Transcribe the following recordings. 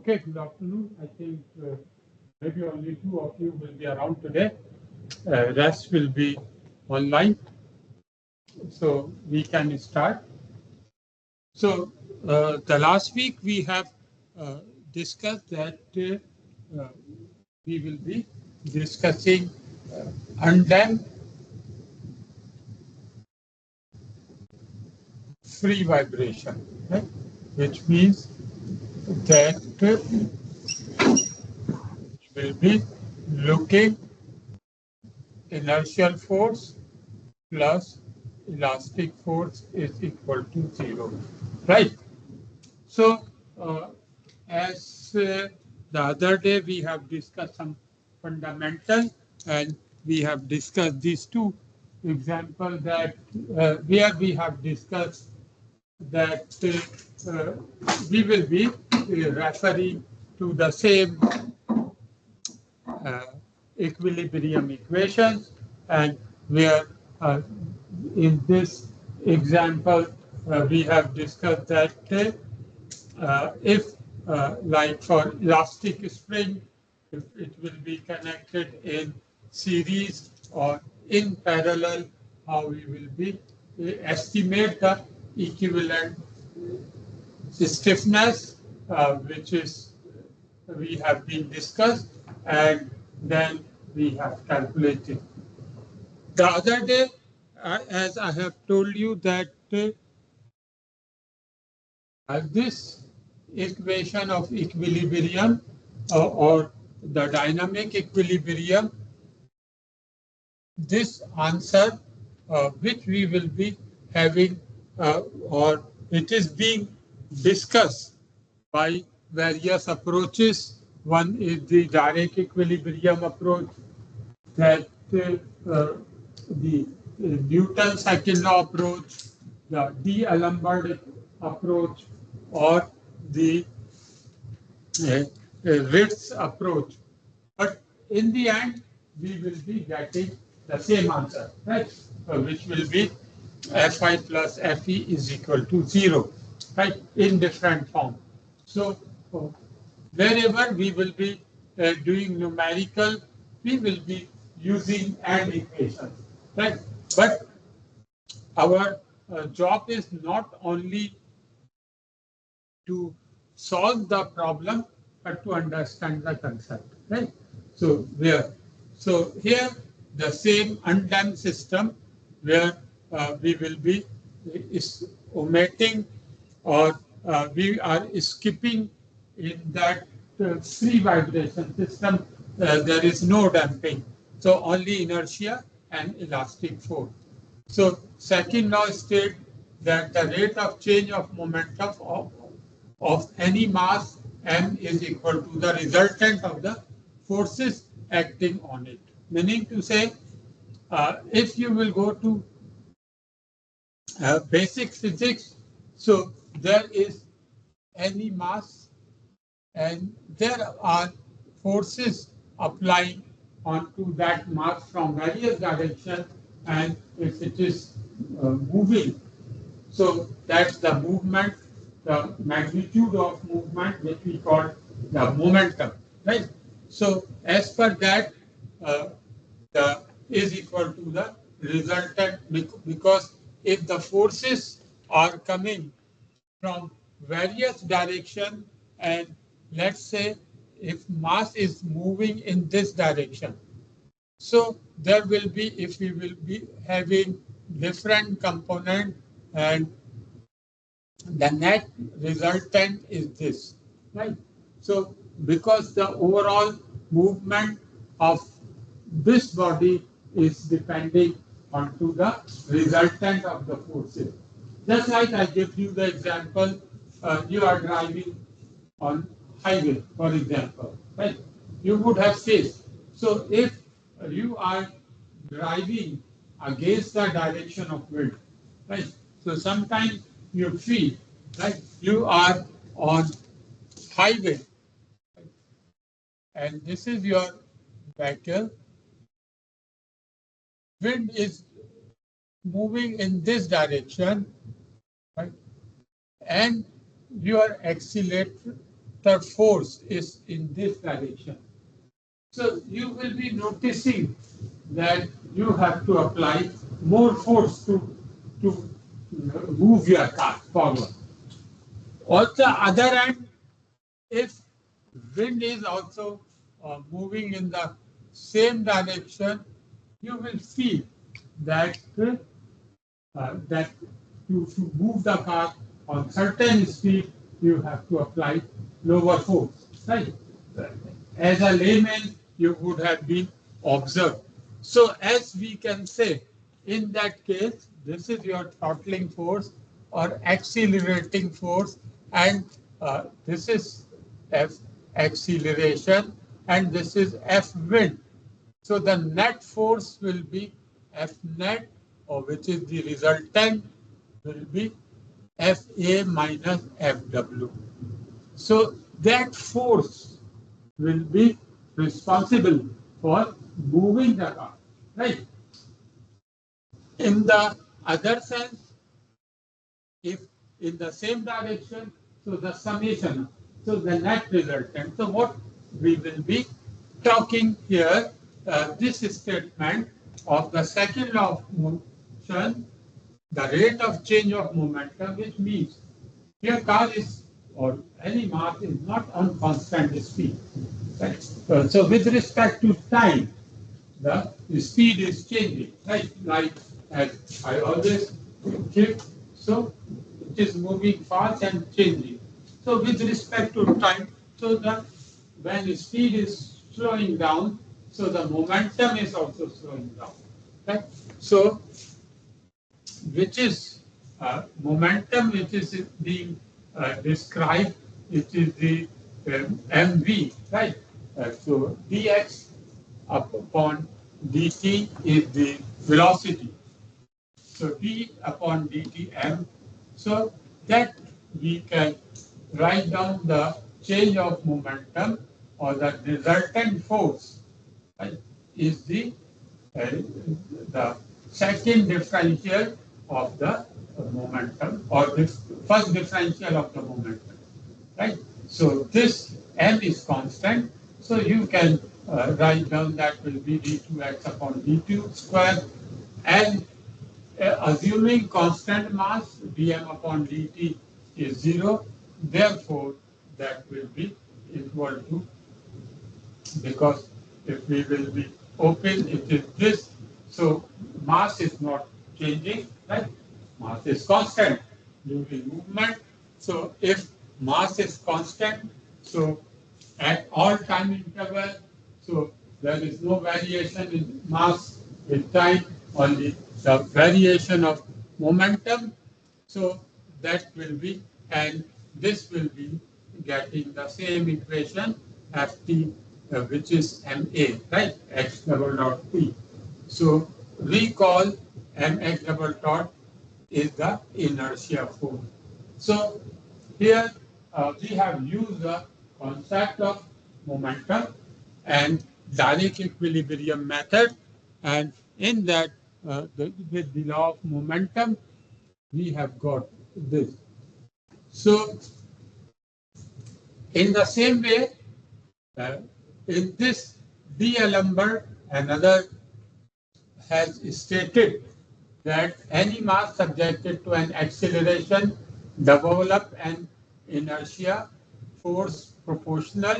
Okay, good afternoon. I think maybe only two of you will be around today. Rest will be online, so we can start. So the last week we have discussed that we will be discussing undamped free vibration, right? Which means that will be looking inertial force plus elastic force is equal to 0, right? So, as the other day we have discussed some fundamental, and we have discussed these two examples that where we have discussed that we will be referring to the same uh, equilibrium equations, and where in this example we have discussed that if like for elastic spring, if it will be connected in series or in parallel, how we will be estimate the equivalent stiffness, which is we have been discussed, and then we have calculated. The other day, as I have told you that this equation of equilibrium or the dynamic equilibrium, this answer which we will be having or it is being discussed by various approaches. One is the direct equilibrium approach, that the Newton's second law approach, the D'Alembert approach, or the Ritz approach. But in the end, we will be getting the same answer, right? Which will be Fi plus Fe is equal to 0, right? In different form. So wherever we will be doing numerical, we will be using AND equations, right? But our job is not only to solve the problem, but to understand the concept, right? So here the same undamped system where we will be is omitting or we are skipping in that free vibration system. There is no damping, so only inertia and elastic force. So second law states that the rate of change of momentum of any mass m is equal to the resultant of the forces acting on it. Meaning to say, if you will go to basic physics, so there is any mass and there are forces applying onto that mass from various directions, and if it is moving, so that's the movement, the magnitude of movement, which we call the momentum, right? So as per that, the is equal to the resultant, because if the forces are coming from various direction, and let's say if mass is moving in this direction, so there will be, if we will be having different component, and the net resultant is this, right? So because the overall movement of this body is depending onto the resultant of the forces. Just like I give you the example, you are driving on highway, for example, right? You would have faced. So if you are driving against the direction of wind, right? So sometimes you feel, right, you are on highway, right? And this is your vehicle. Wind is moving in this direction, right? And you are accelerating the force is in this direction. So you will be noticing that you have to apply more force to move your car forward. On the other hand, if wind is also moving in the same direction, you will feel that that to move the car on certain speed, you have to apply lower force, right? As a layman, you would have been observed. So as we can say, in that case, this is your throttling force or accelerating force, and this is F acceleration, and this is F wind. So the net force will be F net, or which is the resultant, will be Fa minus Fw. So that force will be responsible for moving the car, right? In the other sense, if in the same direction, so the summation, so the net resultant. So what we will be talking here, this statement of the second law of motion, the rate of change of momentum, which means your car is, or any mass is not on constant speed. Right? So with respect to time, the speed is changing, right? Like as I always keep, so it is moving fast and changing. So with respect to time, so the when the speed is slowing down, so the momentum is also slowing down. Right? So which is momentum which is being described, it is the mv, right? So dx upon dt is the velocity. So d upon dt m. So that we can write down the change of momentum or the resultant force, right, is the second differential of the momentum, or the first differential of the momentum, right? So this m is constant, so you can write down that will be d2x upon d2 square, and assuming constant mass dm upon dt is 0, therefore that will be equal to, because if we will be open, it is this. So mass is not changing, right? Mass is constant during movement. So if mass is constant, so at all time interval, so there is no variation in mass with time, only the variation of momentum. So that will be, and this will be getting the same equation Ft, which is ma, right? X double dot p. So recall mx double dot is the inertia force. So here we have used the concept of momentum and direct equilibrium method, and in that with the law of momentum we have got this. So in the same way, in this D'Alembert, another has stated that any mass subjected to an acceleration develop an inertia force proportional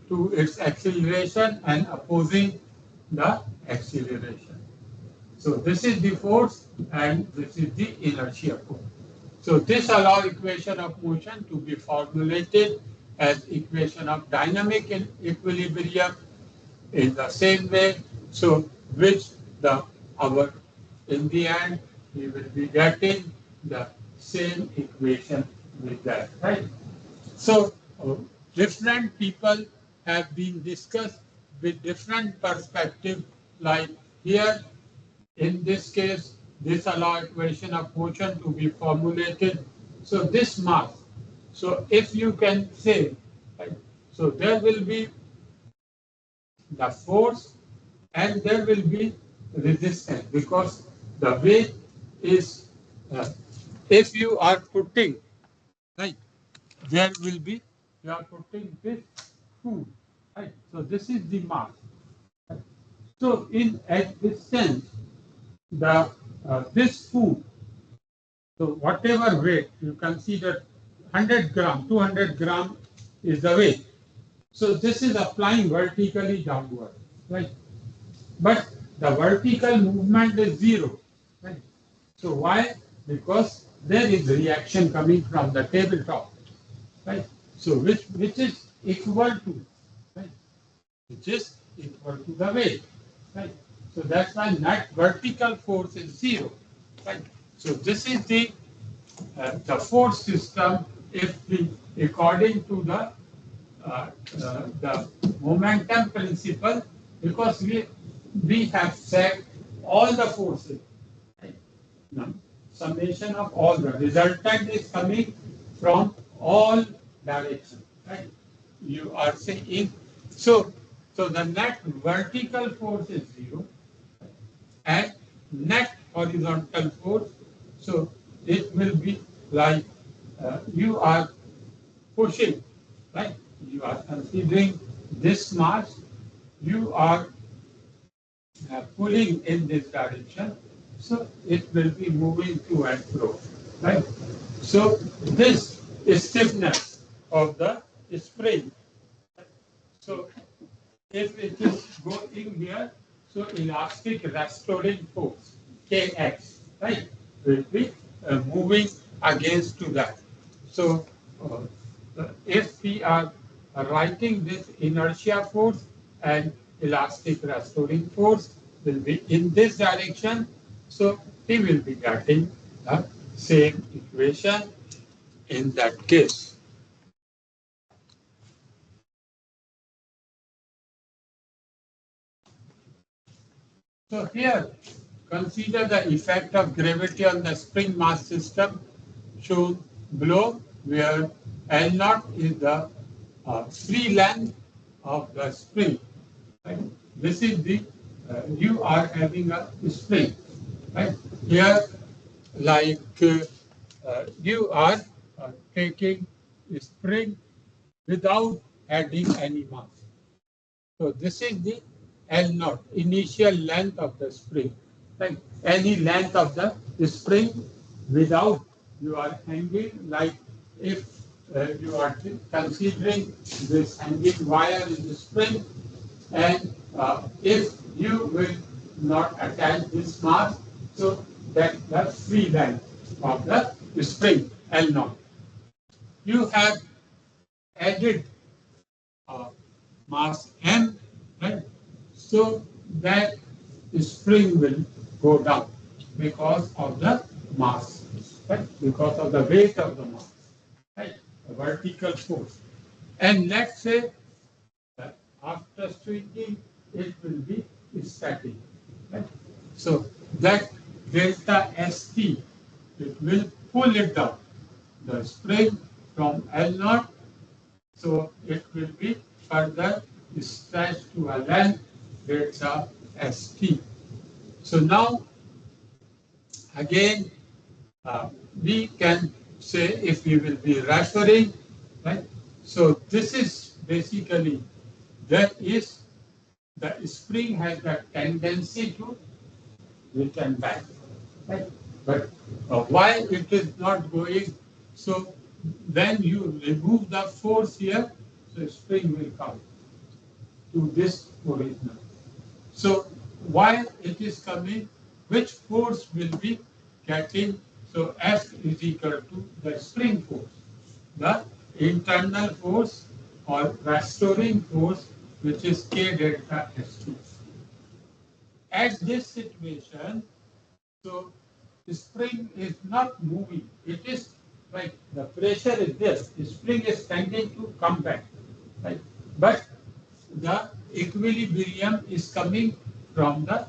to its acceleration and opposing the acceleration. So this is the force and this is the inertia force. So this allows equation of motion to be formulated as equation of dynamic equilibrium in the same way. So which our in the end we will be getting the same equation with that, right? So different people have been discussed with different perspective. Like here, in this case, this allow equation of motion to be formulated. So this mass. So if you can say, right, so there will be the force and there will be resistance, because the weight is, if you are putting, right, there will be you are putting this food, right? So this is the mass. Right? So at this sense, the this food, so whatever weight you consider 100 gram, 200 gram is the weight. So this is applying vertically downward, right? But the vertical movement is zero, right? So why? Because there is reaction coming from the tabletop, right? So which is equal to, right? Which is equal to the weight, right? So that's why net vertical force is zero, right? So this is the force system if we, according to the momentum principle, because we have said all the forces, right? Now, summation of all the resultant is coming from all directions, right? You are saying so. So the net vertical force is zero, and net horizontal force. So it will be like you are pushing, right? You are considering this mass, you are pulling in this direction, so it will be moving to and fro, right? So this is stiffness of the spring. So if it is going here, so elastic restoring force, Kx, right, will be moving against to that. So if we are writing this inertia force and elastic restoring force will be in this direction, so we will be getting the same equation in that case. So here, consider the effect of gravity on the spring mass system shown below, where L naught is the free length of the spring. Right? This is the you are having a spring. Right? Here, like you are taking a spring without adding any mass. So this is the L naught, initial length of the spring. Right? Any length of the spring without you are hanging, like if you are considering this hanging wire in the spring, and if you will not attach this mass, so that the free length of the spring L naught. You have added mass m, right? So that spring will go down because of the mass, right? Because of the weight of the mass, right? The vertical force. And let's say that after swinging, it will be static, right? So that delta st, it will pull it down, the spring from L naught, so it will be further stretched to a length delta st. So now again we can say if we will be referring, right? So this is basically that is the spring has the tendency to return back, right? But why it is not going? So when you remove the force here, so spring will come to this original. So why it is coming? Which force will be getting? So F is equal to the spring force, the internal force or restoring force, which is K delta S2. At this situation, so the spring is not moving. It is like the pressure is there. The spring is tending to come back, right? But the equilibrium is coming from the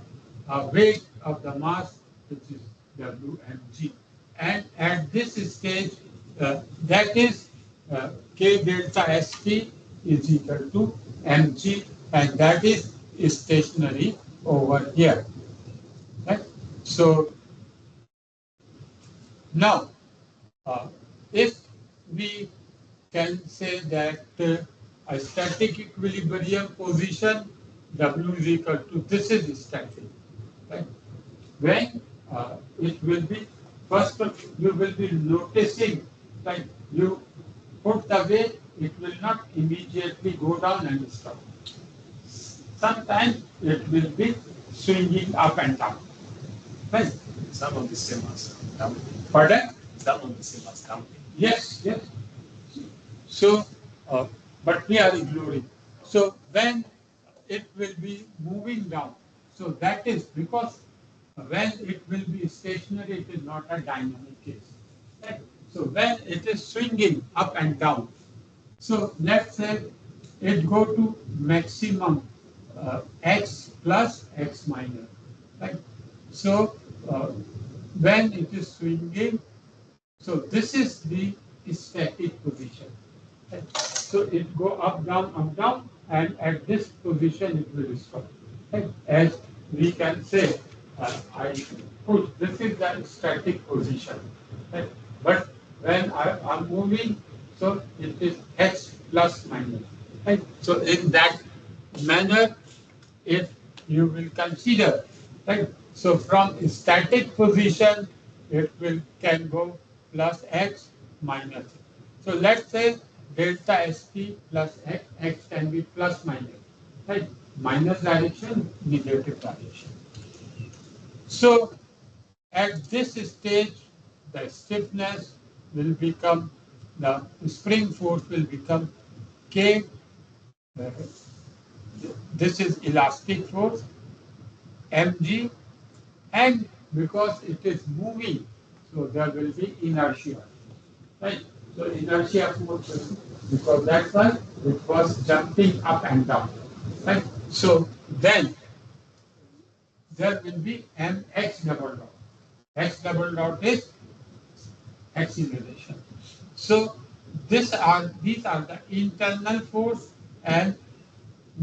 weight of the mass, which is Wmg. And at this stage, that is K delta St is equal to mg, and that is stationary over here. Right? So now, if we can say that a static equilibrium position W is equal to, this is static. Right? When it will be, first you will be noticing that you put the weight, it will not immediately go down and stop. Sometimes it will be swinging up and down. Right? Some of the same as camping. Pardon? Some of the same as camping. Yes, yes. So, but we are ignoring. So when it will be moving down, so that is because when it will be stationary, it is not a dynamic case. Right? So when it is swinging up and down, so let's say it go to maximum x plus x minus, right? So when it is swinging, so this is the static position. Right? So it go up, down, and at this position it will stop. Right? As we can say, I push, this is the static position. Right? But when I am moving, so it is x plus minus. Right? So in that manner, if you will consider, right? So from static position, it will can go plus x minus. So let's say delta st plus x, x can be plus minus, right? Minus direction, negative direction. So at this stage, the stiffness will become, the spring force will become K. This is elastic force, mg, and because it is moving, so there will be inertia, right? So inertia force, because that's why it was jumping up and down, right? So then there will be mx double dot. X double dot is acceleration. So these are the internal force, and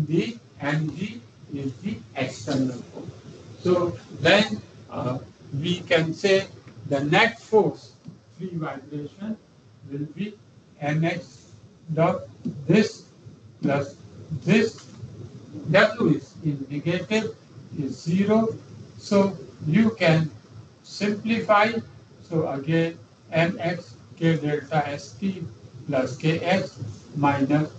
the mg is the external force. So then we can say the net force, free vibration, will be mx dot this plus this. W is in negative, is 0. So you can simplify. So again, mx k delta st plus kx minus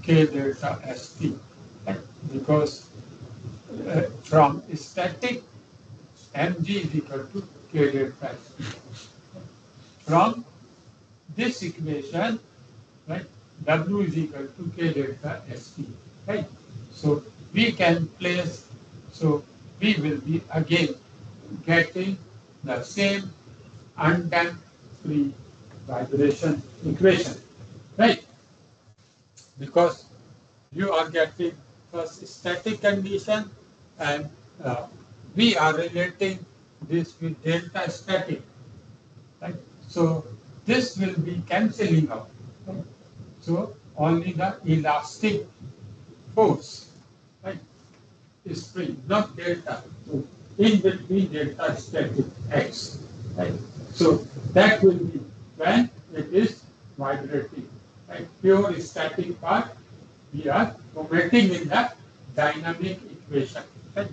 k delta st. Right? Because from static, mg is equal to k delta st. From this equation, right, w is equal to k delta st. Right? So we can place, so we will be again getting the same undamped free vibration equation, right? Because you are getting first static condition, and we are relating this with delta static, right? So this will be cancelling out. Right? So only the elastic force, right, is free, not delta. So in between delta static x, right? So that will be when it is vibrating. Right? Pure static part we are omitting in the dynamic equation. Right?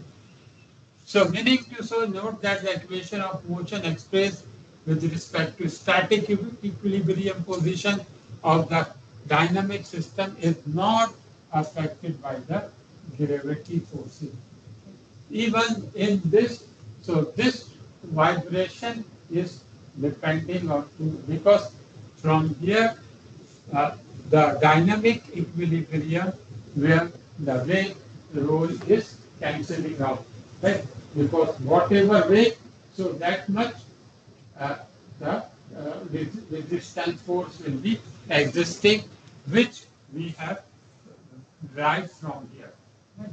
So meaning to so note that the equation of motion expressed with respect to static equilibrium position of the dynamic system is not affected by the gravity forces. Even in this, so this vibration is depending on two, because from here the dynamic equilibrium where the weight role is cancelling out, right? Because whatever weight, so that much the resistance force will be existing, which we have derived from here. Right?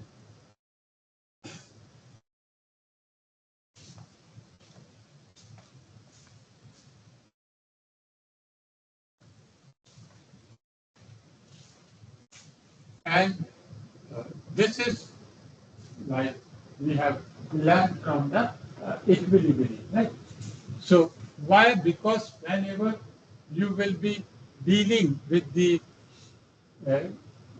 And this is like we have learned from the equilibrium, right? So why? Because whenever you will be dealing with the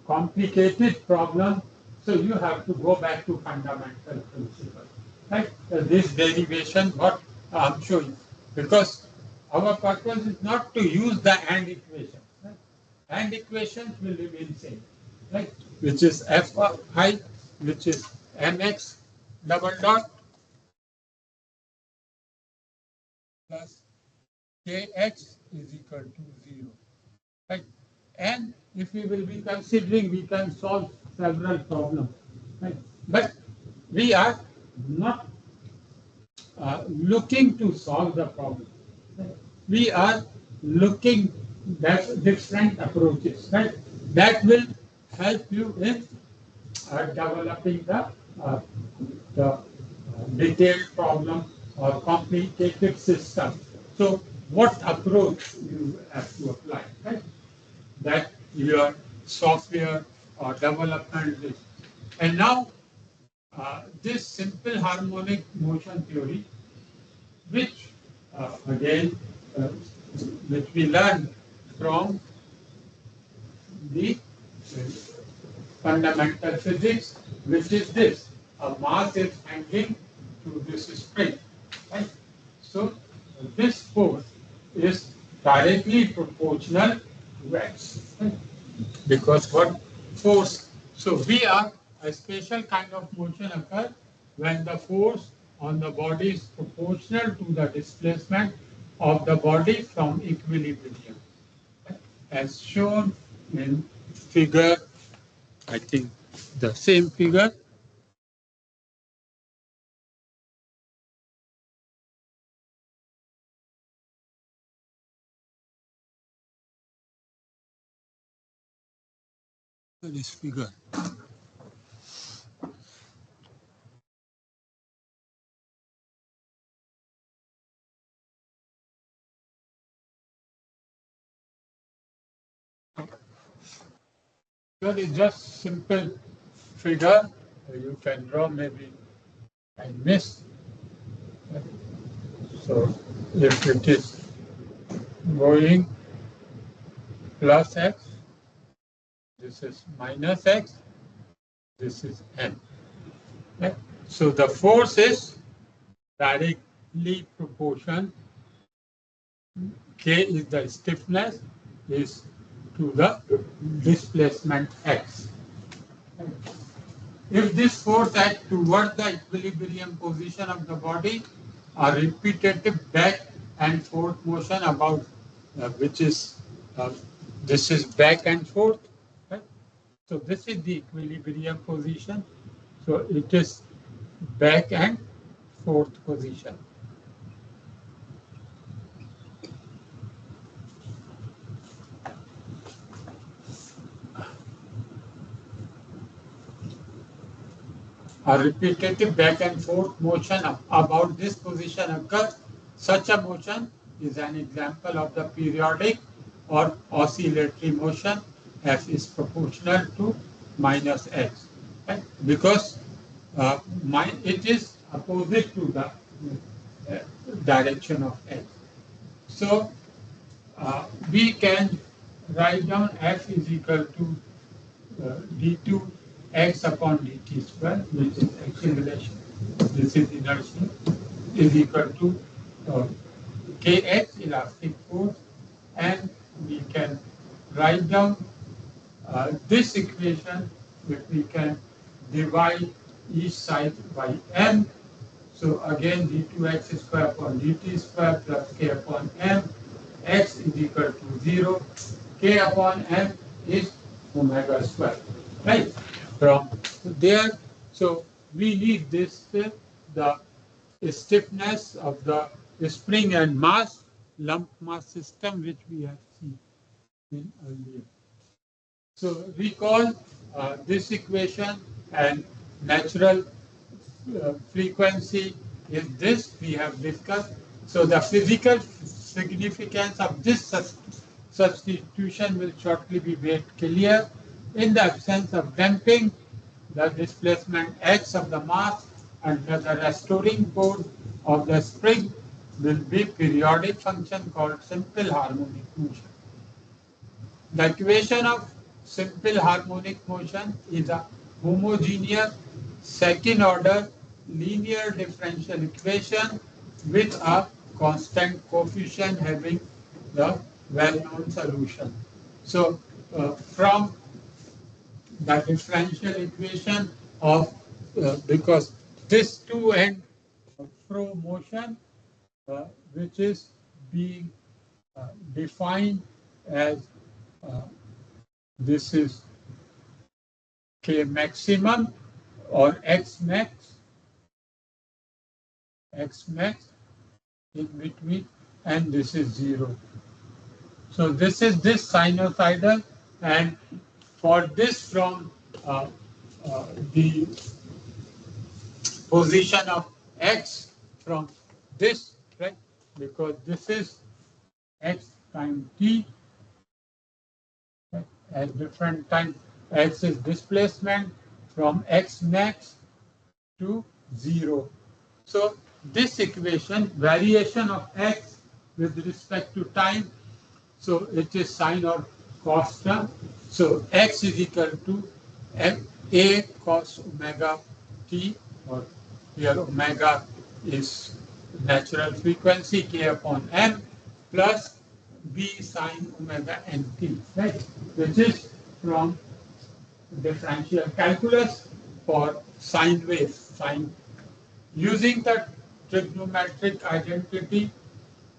complicated problem, so you have to go back to fundamental principles. Right? This derivation, what I'm showing, because our purpose is not to use the AND equation. Right? AND equations will remain same, right? Which is Fi, which is Mx double dot plus Kx is equal to 0. Right? And if we will be considering, we can solve several problems. Right? But we are not looking to solve the problem. Right? We are looking at different approaches. Right? That will help you in developing the detailed problem or complicated system. So what approach you have to apply, right? That your software or development is. And now this simple harmonic motion theory, which again, uh, which we learned from the fundamental physics, which is this: a mass is hanging to this spring, right? So this force is directly proportional to x, right? Because what force? So we are a special kind of motion occurs when the force on the body is proportional to the displacement of the body from equilibrium, as shown in figure, I think the same figure. This figure. That is just simple figure. You can draw, maybe I missed. So if it is going plus x, this is minus x, this is m. Right? So the force is directly proportional. K is the stiffness, is to the displacement x. If this force acts toward the equilibrium position of the body, a repetitive back and forth motion about which is this is back and forth. Right? So this is the equilibrium position. So it is back and forth position. A repetitive back and forth motion about this position occurs. Such a motion is an example of the periodic or oscillatory motion. F is proportional to minus x. Right? Because it is opposite to the direction of x. So we can write down F is equal to d2 x upon dt square, which is acceleration. This is inertia, is equal to kx, elastic force, and we can write down this equation, which we can divide each side by m. So again, d2x square upon dt square plus k upon m, x is equal to 0, k upon m is omega square, right? From there, so we need this, the stiffness of the spring and mass, lump mass system, which we have seen in earlier. So recall this equation, and natural frequency is this we have discussed. So the physical significance of this substitution will shortly be made clear. In the absence of damping, the displacement x of the mass under the restoring force of the spring will be periodic function called simple harmonic motion. the equation of simple harmonic motion is a homogeneous second order linear differential equation with a constant coefficient having the well-known solution. So from the differential equation of because this two end flow motion which is being defined as this is K maximum or X max in between, and this is 0. So this is this sinusoidal, and for this from the position of X from this, right? Because this is X time t, right? At different time, X is displacement from X max to 0. So this equation, variation of X with respect to time, so it is sine or cos term. So X is equal to A cos omega t, or here omega is natural frequency K upon M, plus B sine omega n t, right? Which is from differential calculus for sine waves. Using the trigonometric identity,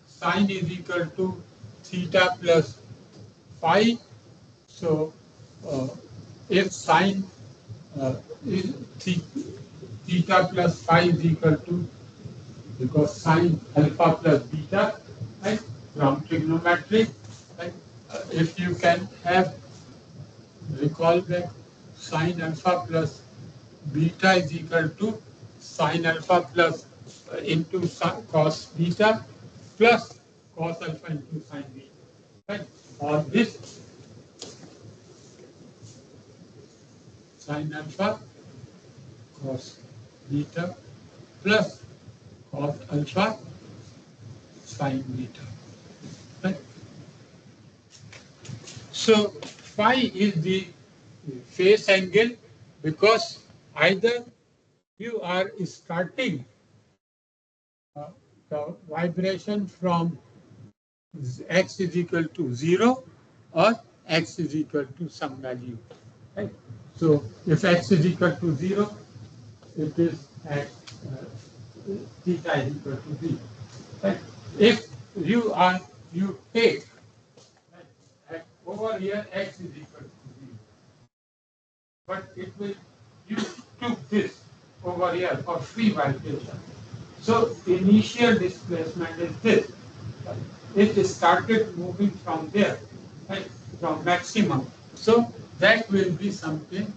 sine is equal to theta plus phi. So if sine is theta plus phi is equal to, because sine alpha plus beta, right, from trigonometry, right, if you can have recall back, sine alpha plus beta is equal to sine alpha plus into cos beta plus cos alpha into sine beta, right? Or this sine alpha cos beta plus cos alpha sine beta, right? So phi is the phase angle, because either you are starting the vibration from x is equal to 0 or x is equal to some value, right? So if x is equal to 0, it is at theta is equal to 0, right? If you take, right, over here x is equal to 0, but it will, you took this over here for free vibration. So initial displacement is this. It started moving from there, right, from maximum. So that will be something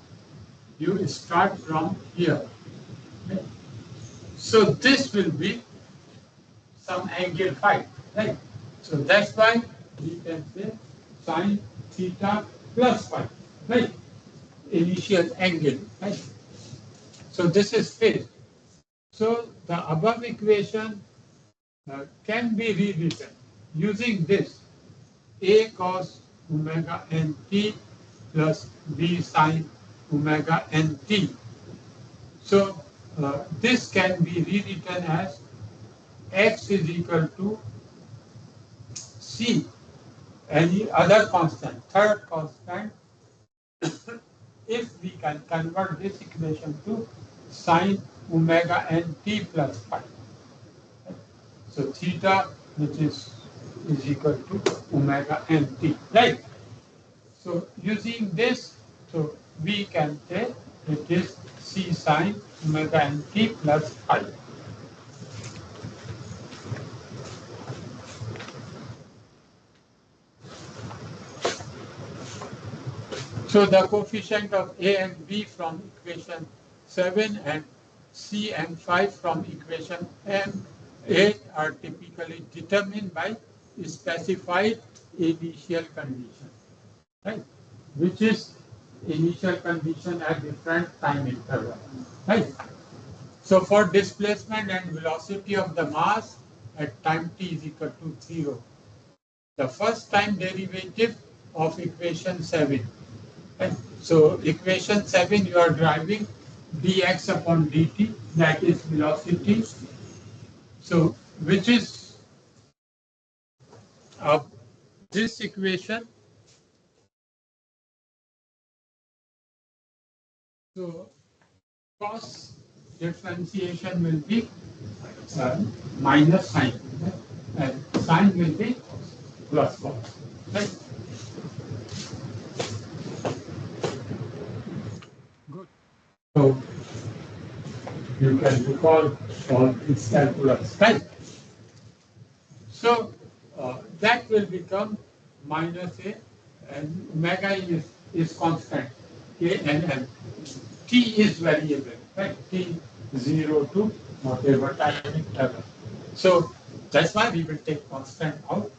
you start from here. Right? So this will be some angle phi, right? So that's why we can say sine theta plus phi, right? Initial angle, right? So this is phase. So the above equation can be rewritten using this A cos omega n t plus B sine omega n t. So this can be rewritten as x is equal to C, any other constant, third constant, if we can convert this equation to sine omega n t plus phi. So theta, which is equal to omega n t, right? So using this, so we can say it is C sine omega n t plus phi. So the coefficient of A and B from equation 7 and C and 5 from equation M8 are typically determined by specified initial condition, right? Which is initial condition at different time interval, right? So for displacement and velocity of the mass at time t is equal to 0, the first time derivative of equation 7. Right? So equation 7 you are driving dx upon dt, that is velocity. So which is this equation. So cos differentiation will be minus sine, and sine will be plus cos. Right? Good. So you can recall all this calculus, right? So that will become minus a, and omega is constant, k and l. T is variable, right? T 0 to whatever time interval. So that's why we will take constant out.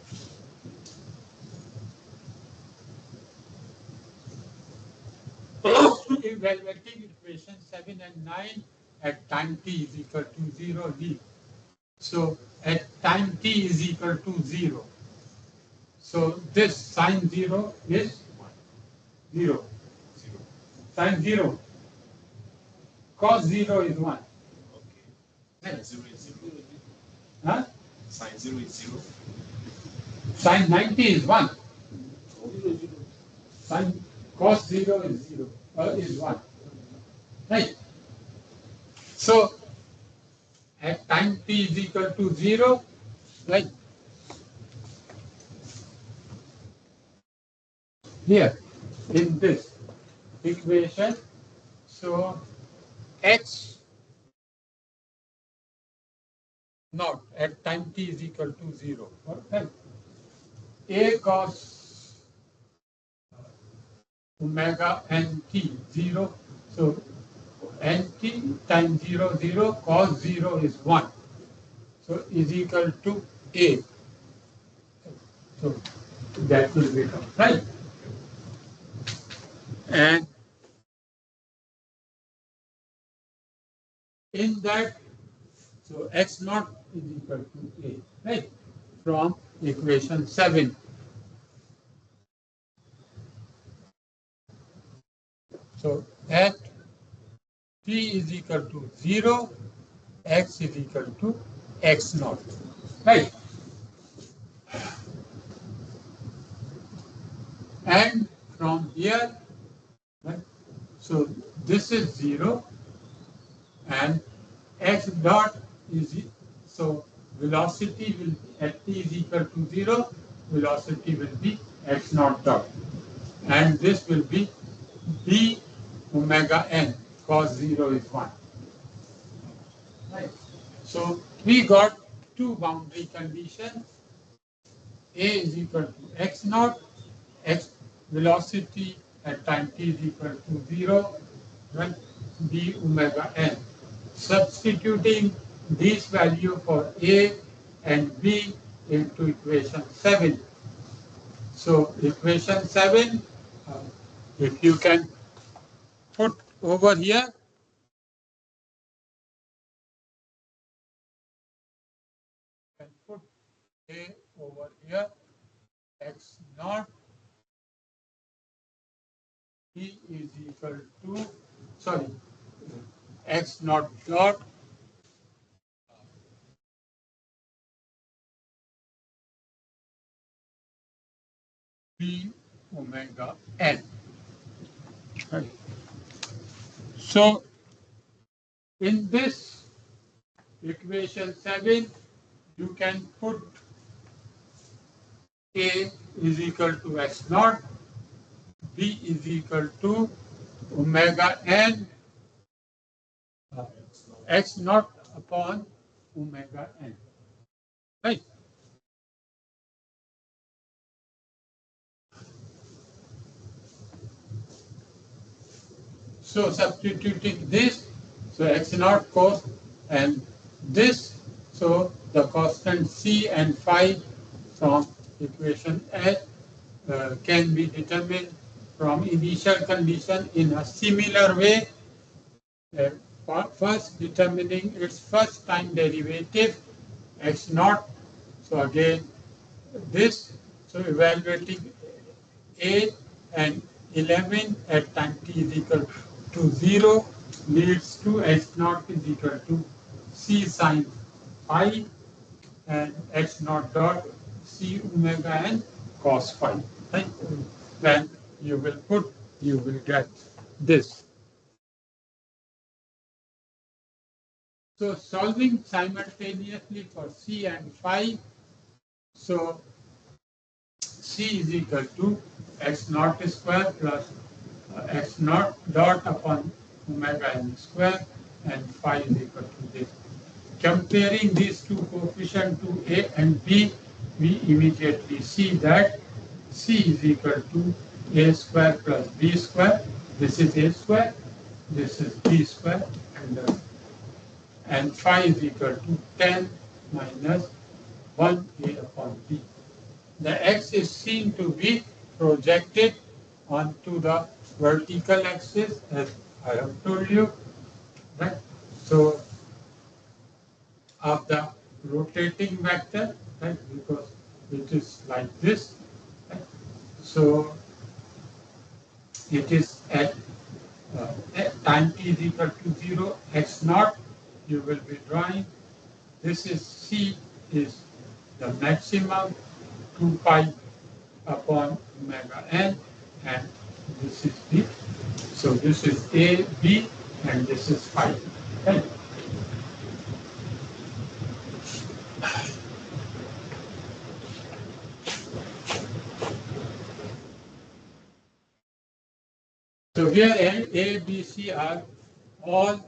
Evaluating equation 7 and 9 at time t is equal to 0, leave. So at time t is equal to 0. So this sine 0 is 0. Sine 0. Cos 0 is 1. Okay. Sine 0 is 0. Huh? Sine 0 is 0. Sine 90 is 1. Sine cos 0 is 0. Is 1. Right? So at time t is equal to 0, right? Here in this equation, so x naught at time t is equal to 0. Okay. A cos omega n t 0. So n t times 0, 0, cos 0 is 1. So is equal to A. So that will become right. And in that, so x naught is equal to A, right? From equation 7. So at t is equal to 0, x is equal to x naught, right? And from here, right? So this is 0 and x dot is, so velocity will at t is equal to 0, velocity will be x naught dot. And this will be d omega n, cos 0 is 1. Right. So we got two boundary conditions. A is equal to x naught, x velocity at time t is equal to 0, right? D omega n. Substituting this value for A and B into equation 7. So equation 7, if you can put over here, can put A over here, x naught, T is equal to, sorry, x naught dot d omega n. Right. So in this equation 7, you can put A is equal to x naught, B is equal to omega n, x naught upon omega n. Right. So substituting this, so x naught cos and this, so the constant c and phi from equation S can be determined from initial condition in a similar way. First determining its first time derivative x naught. So again this, so evaluating 8 and 11 at time t is equal to 0 leads to h naught is equal to c sine phi and h naught dot c omega n cos phi. Right? Then you will put, you will get this. So solving simultaneously for c and phi, so c is equal to x naught square plus x naught dot upon omega n square and phi is equal to this. Comparing these two coefficients to a and b, we immediately see that c is equal to a square plus b square. This is a square, this is b square, and phi is equal to 10 minus 1a upon b. The x is seen to be projected onto the vertical axis, as I have told you, right? So, of the rotating vector, right? Because it is like this, right? So, it is at time t is equal to 0, x naught, you will be drawing. This is c is the maximum 2 pi upon omega n, and this is b. So this is a, b, and this is phi. Okay. So here a, b, c are all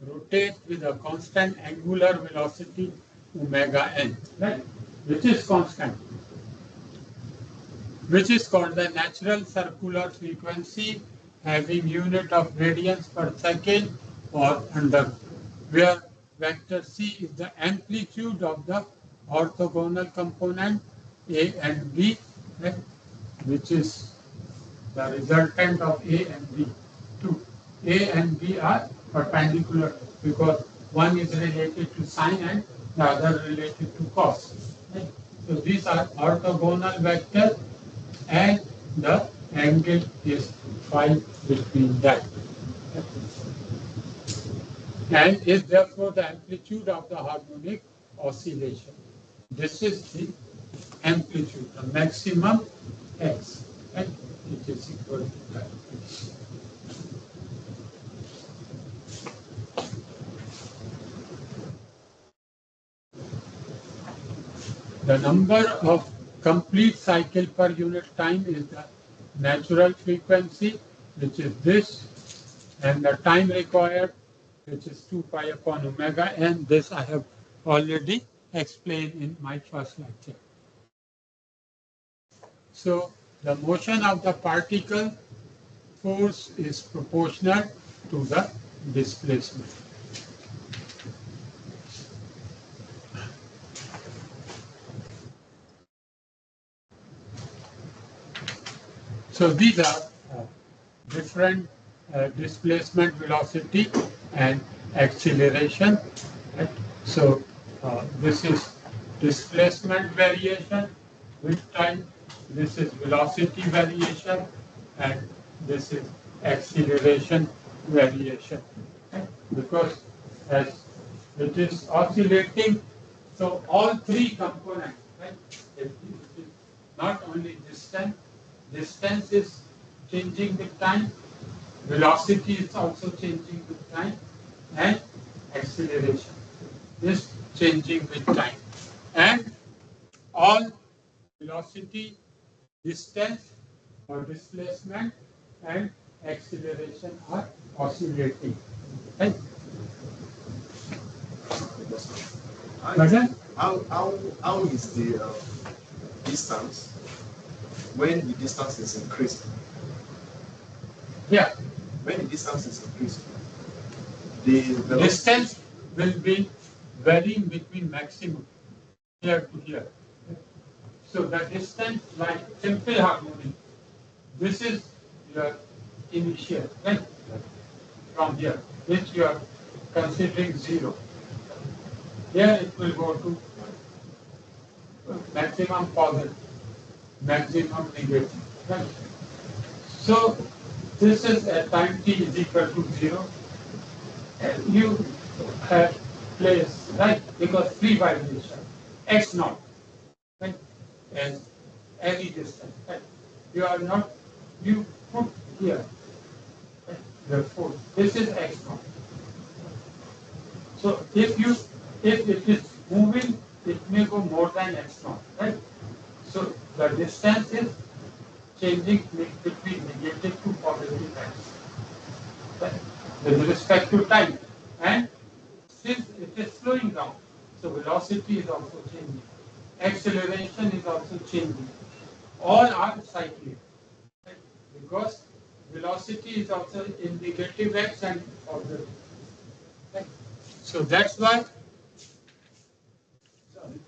rotate with a constant angular velocity omega n, right? Which is constant, which is called the natural circular frequency having unit of radians per second or under, where vector c is the amplitude of the orthogonal component a and b, right? Which is the resultant of a and b. Two, a and b are perpendicular because one is related to sine and the other related to cos. Right? So these are orthogonal vectors and the angle is phi between that. And is therefore the amplitude of the harmonic oscillation. This is the amplitude, the maximum x, and it is equal to that. The number of complete cycle per unit time is the natural frequency, which is this, and the time required, which is 2 pi upon omega, and this I have already explained in my first lecture. So the motion of the particle force is proportional to the displacement. So these are different displacement velocity and acceleration. Right? So this is displacement variation with time, this is velocity variation, and this is acceleration variation. Right? Because as it is oscillating, so all three components, right? It is not only distance is changing with time, velocity is also changing with time, and acceleration is changing with time. And all velocity, distance or displacement and acceleration are oscillating. Right? How is the distance when the distance is increasing? Yeah. When the distance is increasing, the velocity Distance will be varying between maximum here to here. So the distance, like simple harmonic, this is your initial, right? From here, which you are considering 0. Here it will go to maximum positive, maximum negative, right? So this is at time t is equal to 0. And you have place, right? Because free vibration, x naught, right? And any distance, right? You are not, you put here, right? Therefore, this is x naught. So if it is moving, it may go more than x naught, right? So the distance is changing between negative to positive x, right? With respect to time. And since it is slowing down, so velocity is also changing. Acceleration is also changing. All are cyclic, right? Because velocity is also in negative x and positive. Right? So that's why. Sorry.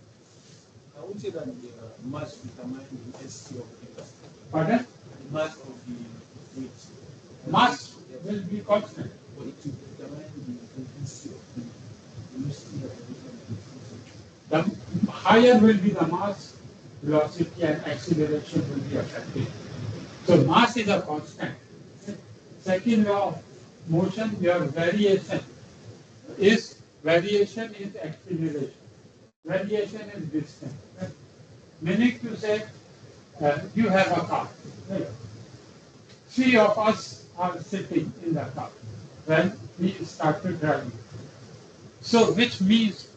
I would say that the mass determines the SC of the Pardon? mass of the weight. Mass will be constant. But it will determine the intensity of the velocity of the different. The higher will be the mass, velocity and acceleration will be affected. So mass is a constant. Second law of motion, your variation is acceleration. Variation is distance. Right? Meaning to say, you have a car. Right? Three of us are sitting in the car when we started driving. So which means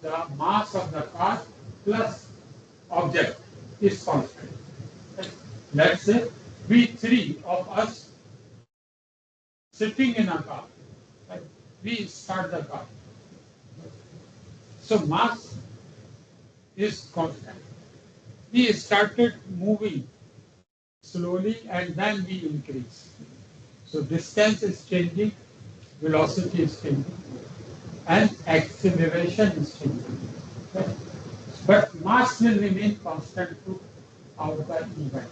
the mass of the car plus object is constant. Right? Let's say we three of us sitting in a car. Right? We start the car. So mass is constant. We started moving slowly and then we increase. So distance is changing, velocity is changing, and acceleration is changing. Right? But mass will remain constant throughout the event.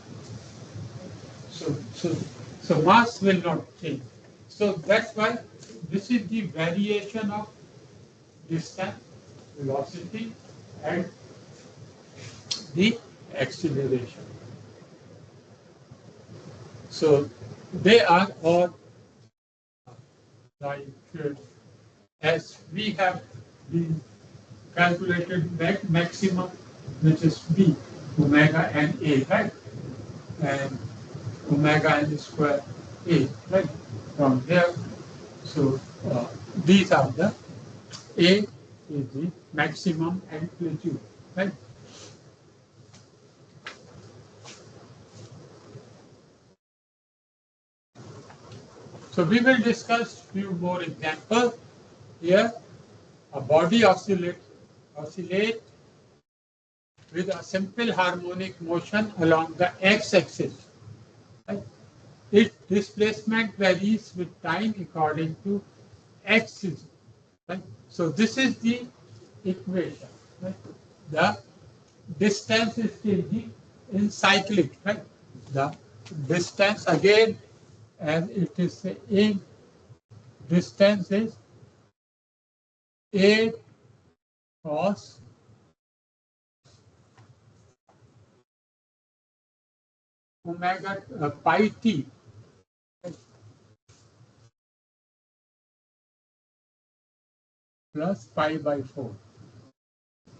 So mass will not change. So that's why this is the variation of distance, velocity, and the acceleration. So they are all like as we have been calculated maximum, which is B, omega and A, right? And omega and square A, right? From there, so these are the A is the maximum amplitude, right? So we will discuss few more examples here. A body oscillate with a simple harmonic motion along the x-axis. Right? Its displacement varies with time according to x. Right? So this is the equation. Right? The distance is changing in cyclic. Right? The distance again, and it is a distance is a cos omega pi t plus pi by 4.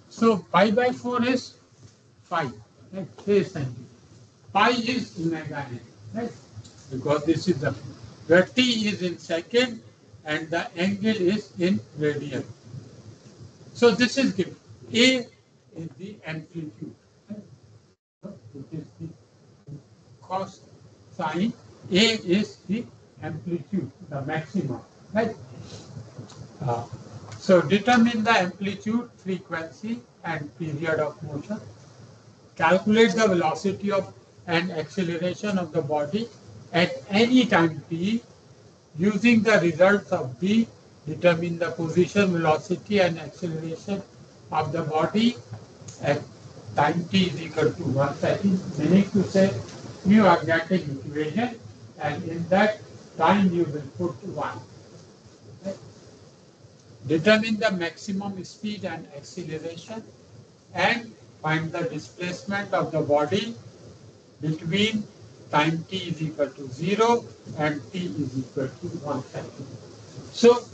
So pi by 4 is 5, right? 3 centimeters. Pi is omega n, right? Because this is the t is in second and the angle is in radian. So this is given. A is the amplitude, right? So it is the cos sine. A is the amplitude, the maximum, right? Uh, so determine the amplitude, frequency, and period of motion. Calculate the velocity of and acceleration of the body at any time t. Using the results of B, determine the position, velocity, and acceleration of the body at time t is equal to 1 second. Meaning to say, you are getting equation, and in that time you will put 1. Determine the maximum speed and acceleration and find the displacement of the body between time t is equal to 0 and t is equal to 1 second. So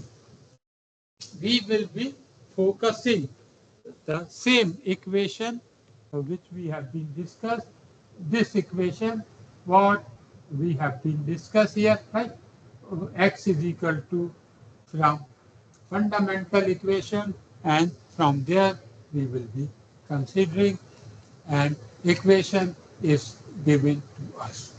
we will be focusing the same equation which we have been discussed. This equation, what we have been discussed here, right? X is equal to from fundamental equation, and from there we will be considering an equation is given to us.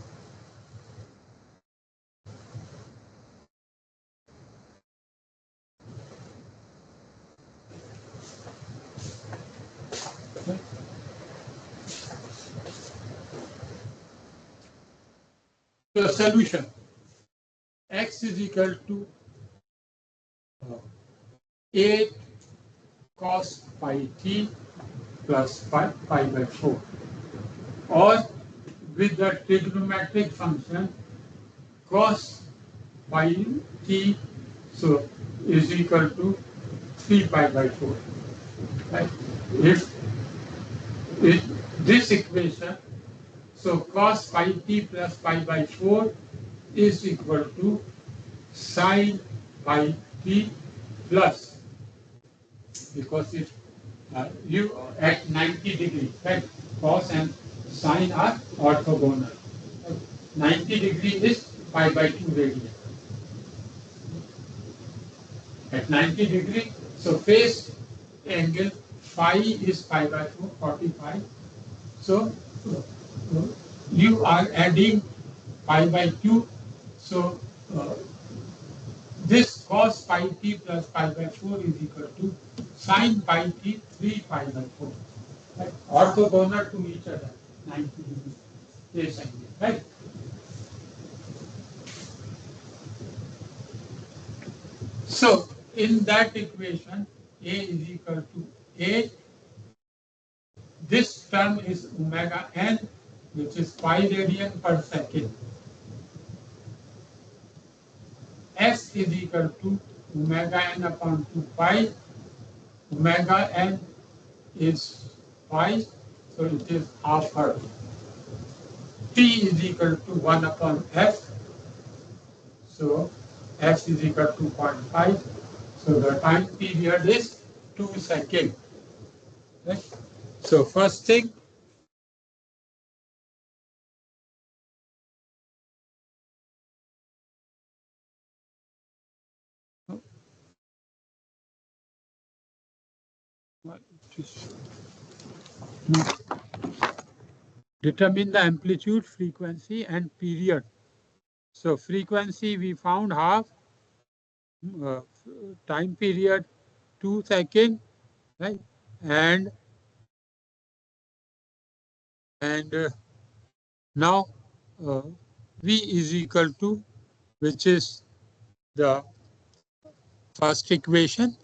The solution, x is equal to 8 cos pi t plus pi by 4, or with the trigonometric function cos pi t so is equal to 3 pi by 4. Right? If this equation, so cos pi t plus pi by 4 is equal to sine pi t plus, because it you at 90 degrees, right? Cos and sine are orthogonal. 90 degree is pi by 2 radian. At 90 degree, so phase angle phi is pi by 4, 45. So you are adding pi by 2. So this cos pi t plus pi by 4 is equal to sine pi t 3 pi by 4. Right? Orthogonal to each other, 90 degrees phase angle, right? So in that equation, A is equal to 8. This term is omega n, which is pi radian per second. S is equal to omega n upon 2 pi. Omega n is pi, so it is half hertz. T is equal to 1 upon f, so f is equal to 2.5. So the time period is 2 seconds. Right? So first thing, determine the amplitude, frequency, and period. So frequency we found half, time period 2 seconds, right? And now V is equal to, which is the first equation.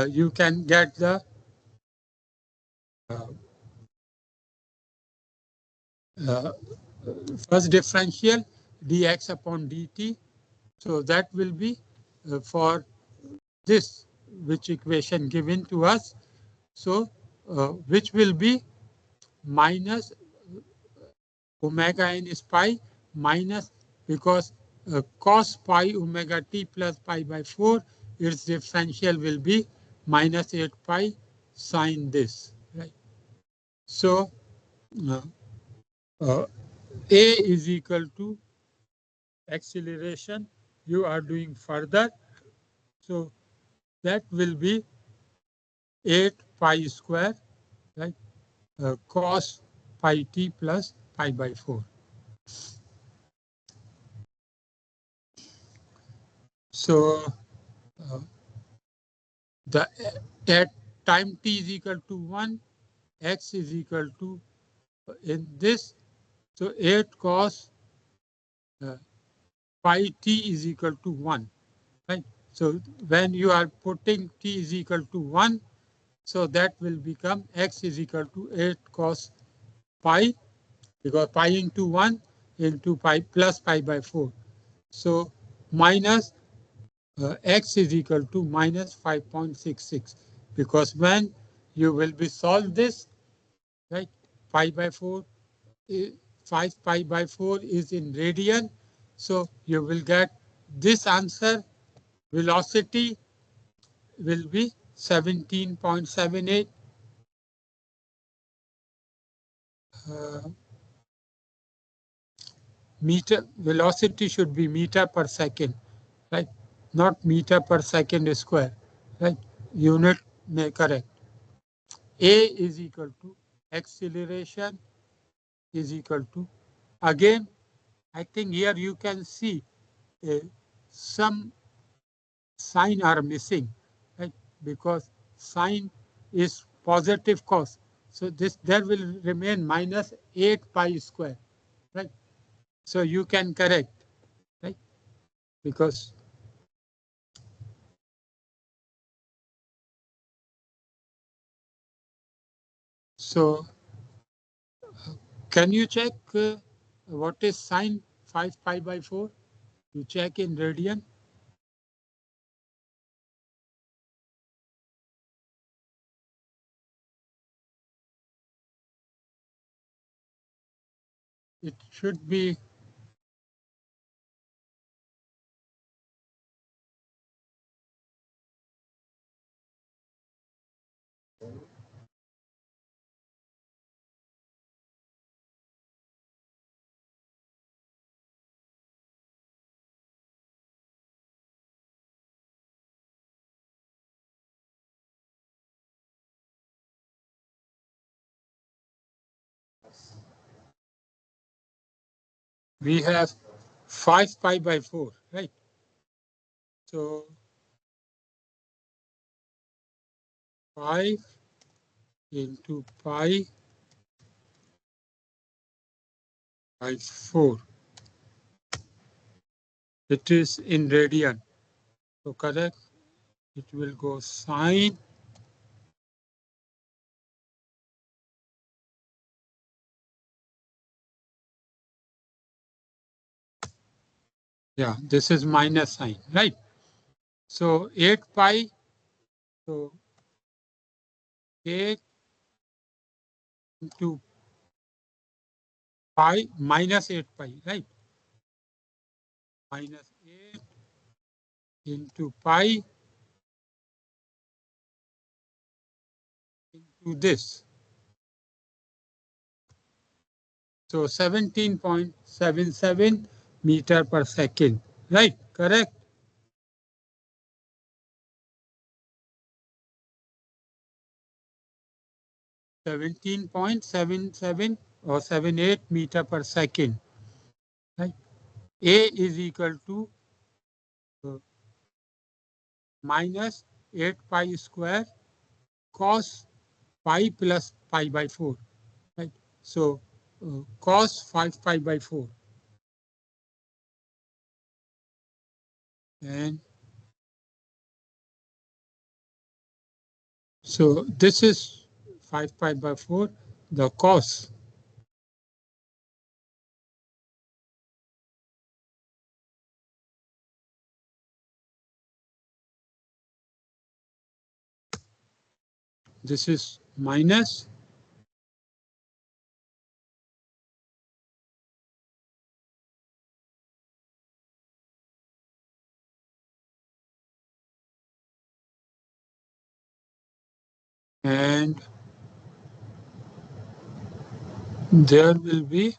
You can get the first differential dx upon dt. So that will be for this, which equation given to us. So which will be minus omega n is pi minus, because cos pi omega t plus pi by 4, its differential will be minus 8 pi sine this, right? So A is equal to acceleration you are doing further, so that will be 8 pi square, right? Cos pi t plus pi by 4. So the at time t is equal to 1, x is equal to in this, so 8 cos pi t is equal to 1, right? So when you are putting t is equal to 1, so that will become x is equal to 8 cos pi, because pi into 1 into pi plus pi by 4. So minus x is equal to minus 5.66, because when you will be solve this, right, pi by 4, 5 pi by 4 is in radian. So you will get this answer. Velocity will be 17.78. Meter velocity should be meter per second, right? Not meter per second square, right? Unit may correct. A is equal to acceleration is equal to, again, I think here you can see some sign are missing, right? Because sign is positive cos. So this there will remain minus 8 pi square, right? So you can correct, right? Because so can you check what is sine 5 pi by 4? You check in radian. It should be we have 5 pi by 4, right? So 5 into pi by 4. It is in radian. So correct. It will go sine yeah, this is minus sign, right? So 8 pi, so 8 into pi minus 8 pi, right? Minus 8 into pi into this. So 17.77 meter per second, right? Correct. 17.77 or 78 meter per second, right? A is equal to minus 8 pi square cos pi plus pi by 4, right? So cos 5 pi by 4. And so this is 5 pi by 4, the cos. This is minus and there will be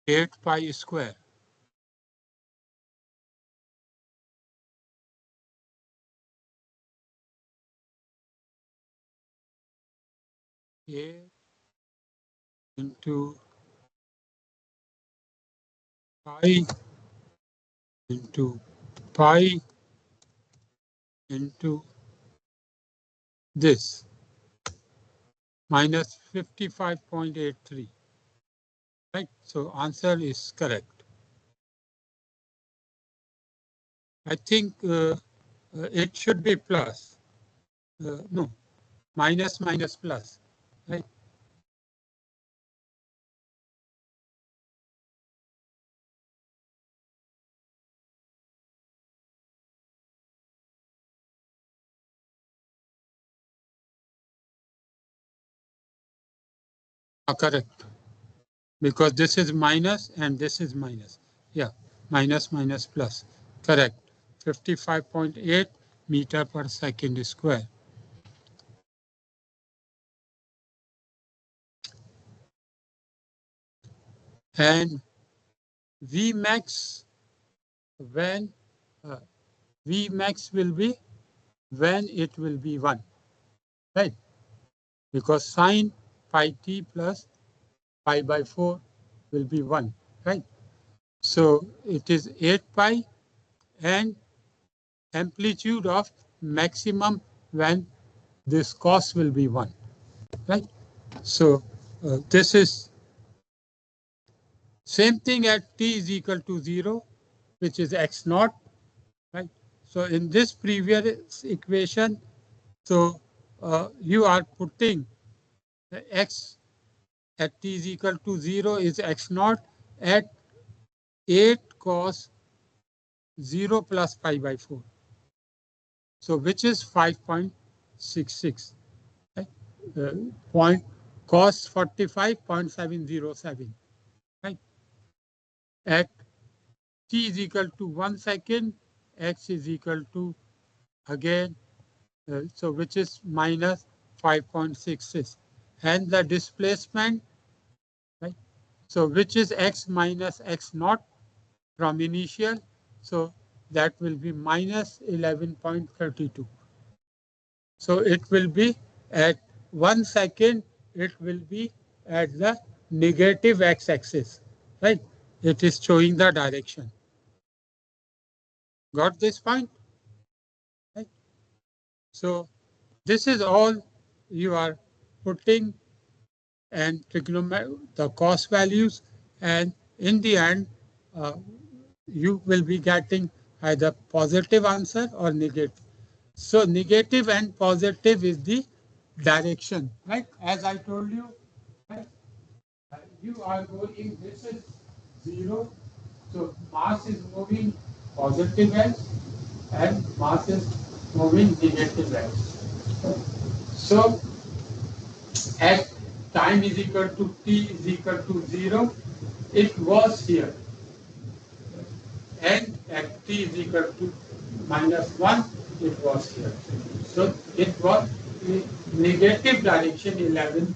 8 pi square. A into pi into pi into this minus 55.83, right? So answer is correct. I think it should be plus. No, minus minus plus, right? Correct. Because this is minus and this is minus. Yeah, minus minus plus. Correct. 55.8 meter per second square. And Vmax when Vmax will be when it will be 1, right? Because sine pi t plus pi by 4 will be 1, right? So it is 8 pi and amplitude of maximum when this cos will be 1, right? So this is same thing at t is equal to 0, which is x naught, right? So in this previous equation, so you are putting the x at t is equal to 0 is x naught at 8 cos 0 plus pi by 4. So which is 5.66, right? Point cos 45.707, right? At t is equal to 1 second, x is equal to again, so which is minus 5.66. And the displacement, right? So which is x minus x naught from initial. So that will be minus 11.32. So it will be at 1 second, it will be at the negative x-axis, right? It is showing the direction. Got this point? Right? So this is all you are putting and the cost values, and in the end, uh, you will be getting either positive answer or negative. So negative and positive is the direction, right? As I told you, right? You are going, this is 0. So mass is moving positive x and mass is moving negative x. So at time is equal to t is equal to 0, it was here. And at t is equal to minus 1, it was here. So it was negative direction 11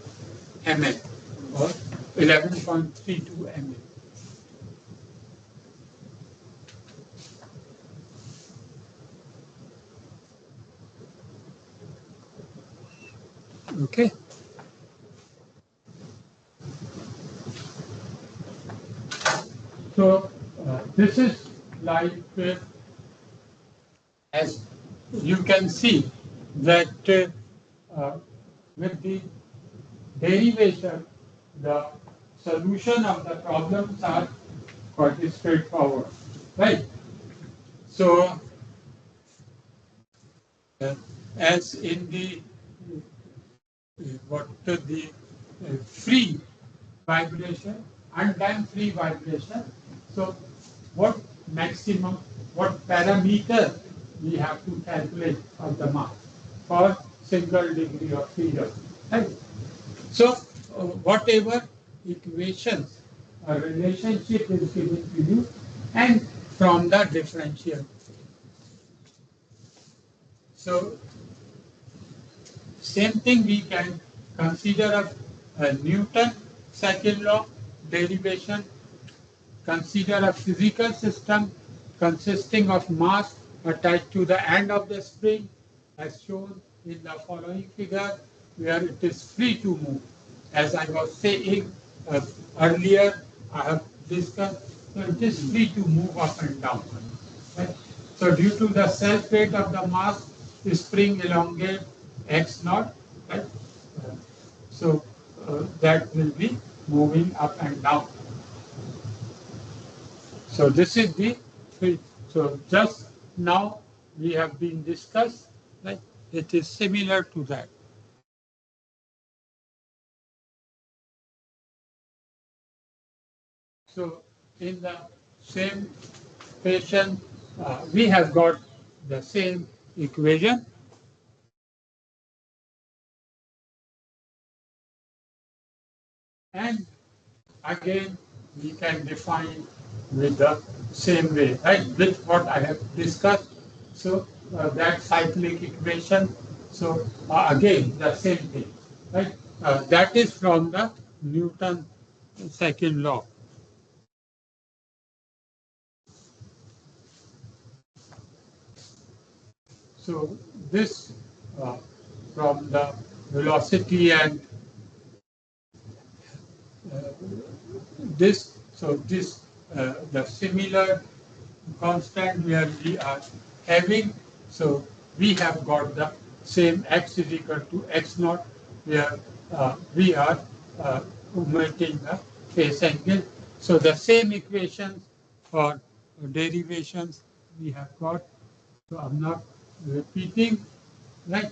mm or 11.32 mm. Okay. So this is like as you can see that with the derivation, the solution of the problems are quite straightforward, right? So as in the what the free vibration, undamped free vibration. So what maximum, what parameter we have to calculate of the mass for single degree of freedom, right? So whatever equations or relationship is given to you and from the differential. So same thing we can consider a Newton second law derivation, consider a physical system consisting of mass attached to the end of the spring as shown in the following figure where it is free to move. As I was saying earlier, I have discussed, so it is free to move up and down. Right? So due to the self weight of the mass, the spring elongate x naught, right? So that will be moving up and down. So this is the, so just now we have been discussed, right? It is similar to that. So in the same fashion, we have got the same equation. And again, we can define with the same way, right? With what I have discussed. So that cyclic equation. So again, the same thing, right? That is from the Newton second law. So this from the velocity and this, so this the similar constant where we are having, so we have got the same x is equal to x naught where we are omitting the phase angle. So the same equations for derivations we have got. So I'm not repeating, right?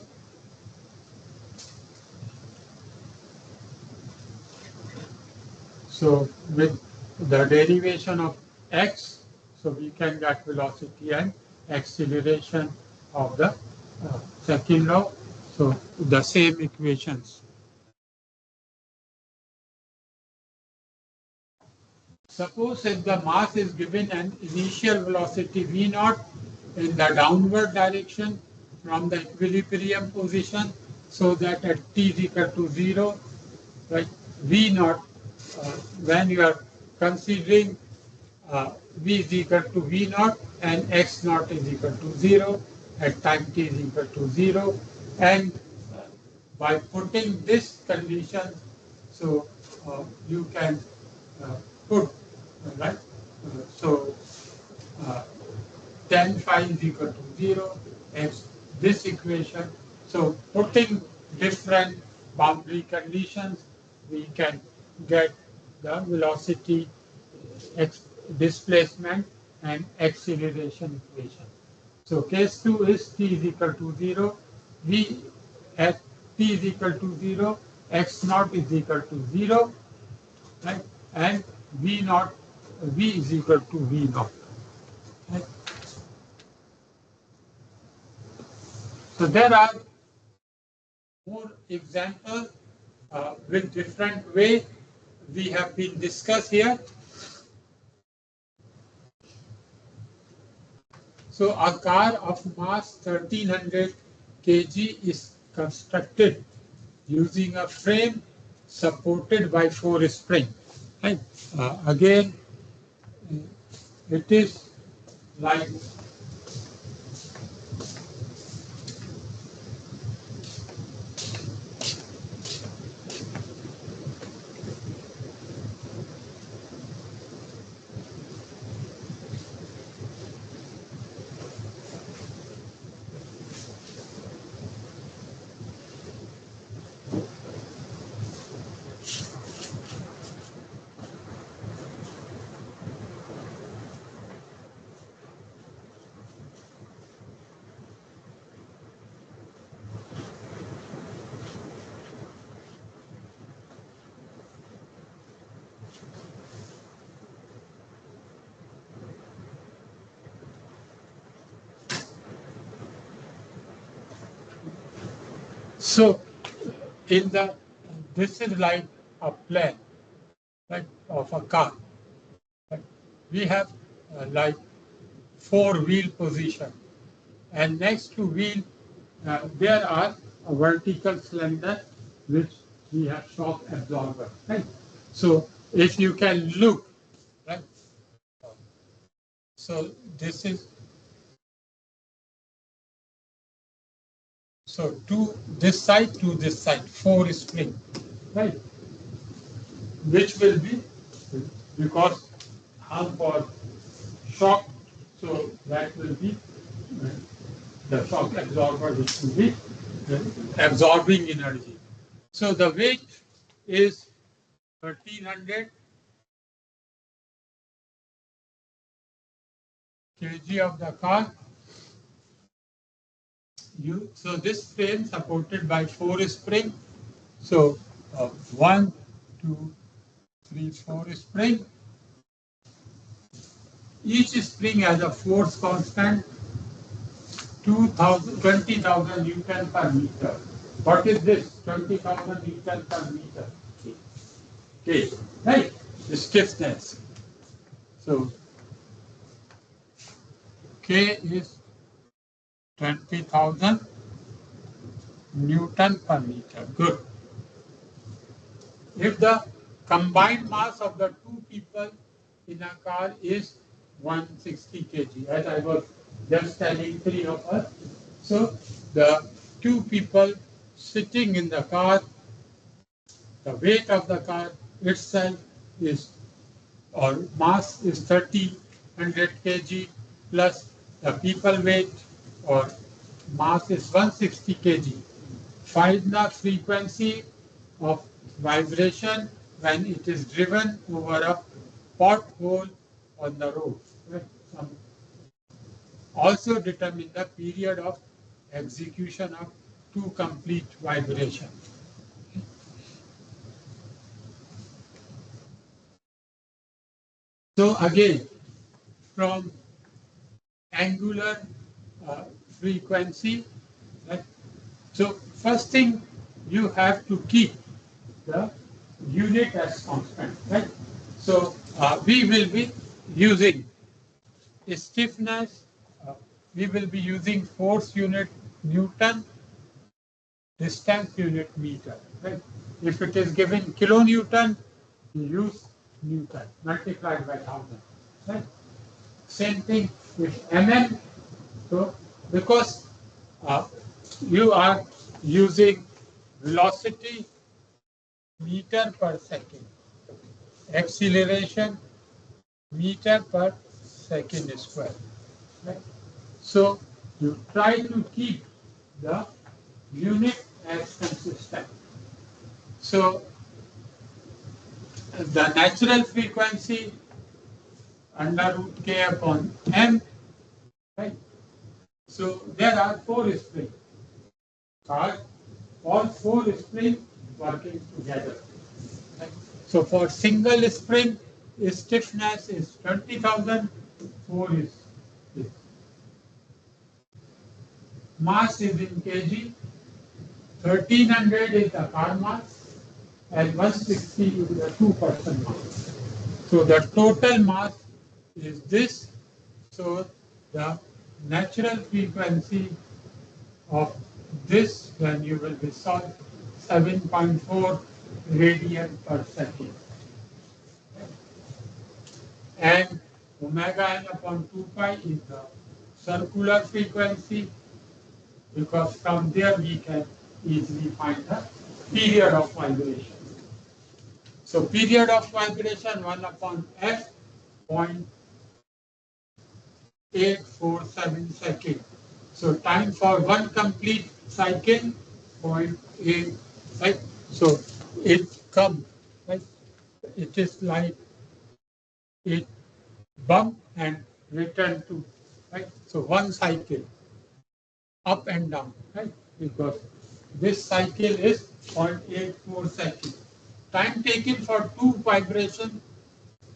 So with the derivation of x, so we can get velocity and acceleration of the second law. So the same equations. Suppose if the mass is given an initial velocity v naught in the downward direction from the equilibrium position, so that at t is equal to 0, right, v naught, when you are considering v is equal to v naught and x naught is equal to 0 at time t is equal to 0, and by putting this condition, so you can put, right, so tan phi is equal to 0, x this equation. So putting different boundary conditions, we can get the velocity, displacement and acceleration equation. So case 2 is t is equal to 0, v at t is equal to 0, x naught is equal to 0, right? And v naught, v is equal to v naught. Right? So there are more examples with different way we have been discussed here. So a car of mass 1300 kg is constructed using a frame supported by 4 springs. Right? Again, it is like so. In the, this is like a plan, right, of a car. Right? We have like 4 wheel position, and next to wheel there are a vertical cylinder which we have shock absorber. Right? So if you can look, right. So this is, so to this side, 4 spring, right? Which will be, because how for shock, so that will be the shock absorber, which will be absorbing energy. So the weight is 1300 kg of the car. So this frame supported by 4 springs. So 1, 2, 3, 4 spring. Each spring has a force constant 20,000 Newton per meter. What is this? 20,000 Newton per meter. kg, right? The stiffness. So K is 20,000 Newton per meter. Good. If the combined mass of the two people in a car is 160 kg, as I was just telling three of us, so the two people sitting in the car, the weight of the car itself is, or mass is 3000 kg plus the people weight or mass is 160 kg. Find the frequency of vibration when it is driven over a pothole on the road. Right? Also determine the period of execution of two complete vibrations. So again, from angular frequency, right? So first thing you have to keep the unit as constant, right? So we will be using stiffness, we will be using force unit Newton, distance unit meter, right? If it is given kilonewton, you use Newton multiplied by 1000, right? Same thing with mm. So because uh, you are using velocity meter per second, acceleration meter per second square. Right? So you try to keep the unit as consistent. So the natural frequency under root k upon m, right? So there are four springs. All four springs working together. Right? So for single spring, stiffness is 20,000, four is mass is in kg, 1300 is the car mass, and 160 is the two-person mass. So the total mass is this. So the natural frequency of this, then you will be solved 7.4 radian per second. And omega n upon 2 pi is the circular frequency, because from there we can easily find the period of vibration. So period of vibration 1 upon f, 0.847 seconds. So time for one complete cycle, 0.8, right? So it comes, right? It is like it bump and return to, right? So one cycle, up and down, right? Because this cycle is 0.84 seconds. Time taken for two vibrations,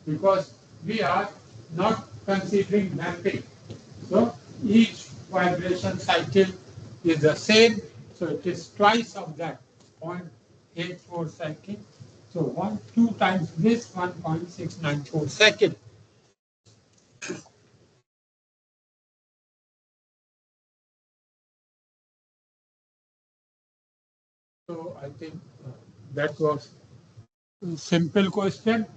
because we are not considering mapping. So each vibration cycle is the same. So it is twice of that, 0.84 seconds. So 2 times this, 1.694 seconds. So I think that was a simple question.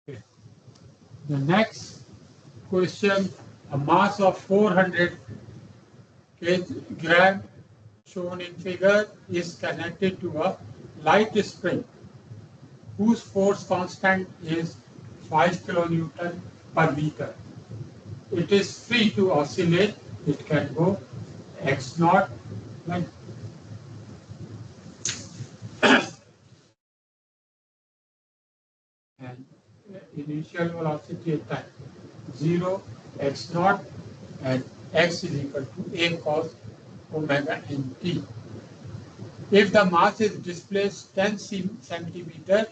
Okay. The next question, a mass of 400 kg shown in figure is connected to a light spring whose force constant is 5 kilonewton per meter. It is free to oscillate. It can go x naught, like and initial velocity at time 0, x naught, and x is equal to a cos omega n t. If the mass is displaced 10 centimeter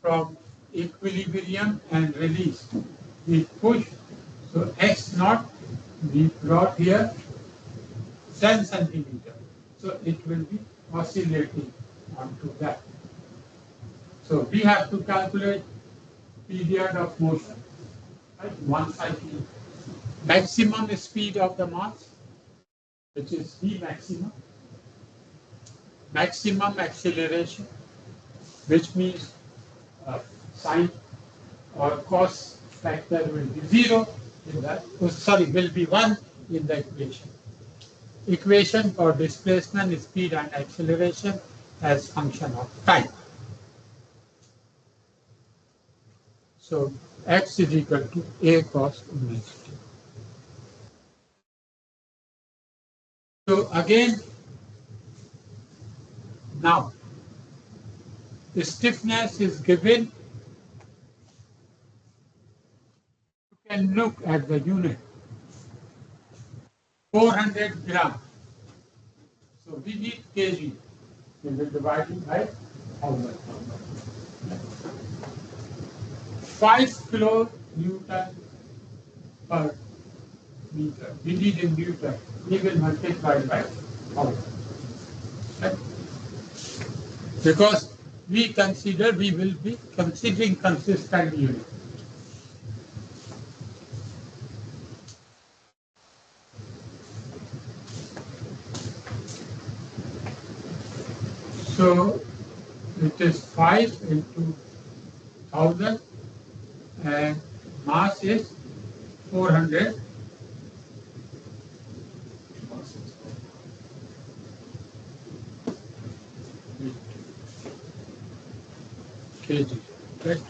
from equilibrium and released, we push, so x naught we brought here 10 centimeter. So So it will be oscillating onto that. So we have to calculate period of motion, right? One cycle. Maximum speed of the mass, which is V maximum. Maximum acceleration, which means sine or cos factor will be 0 in that, will be 1 in the equation. Equation for displacement, speed and acceleration as function of time. So x is equal to a cos omega t. So again, now the stiffness is given. You can look at the unit. 400 gram. So we need kg. We will divide it by 1,000. 5 kilonewton per meter. We need in Newton. We will multiply by 1,000. Right? Because we will be considering consistent unit. So it is 5 into 1,000 and mass is 400 kg. Right?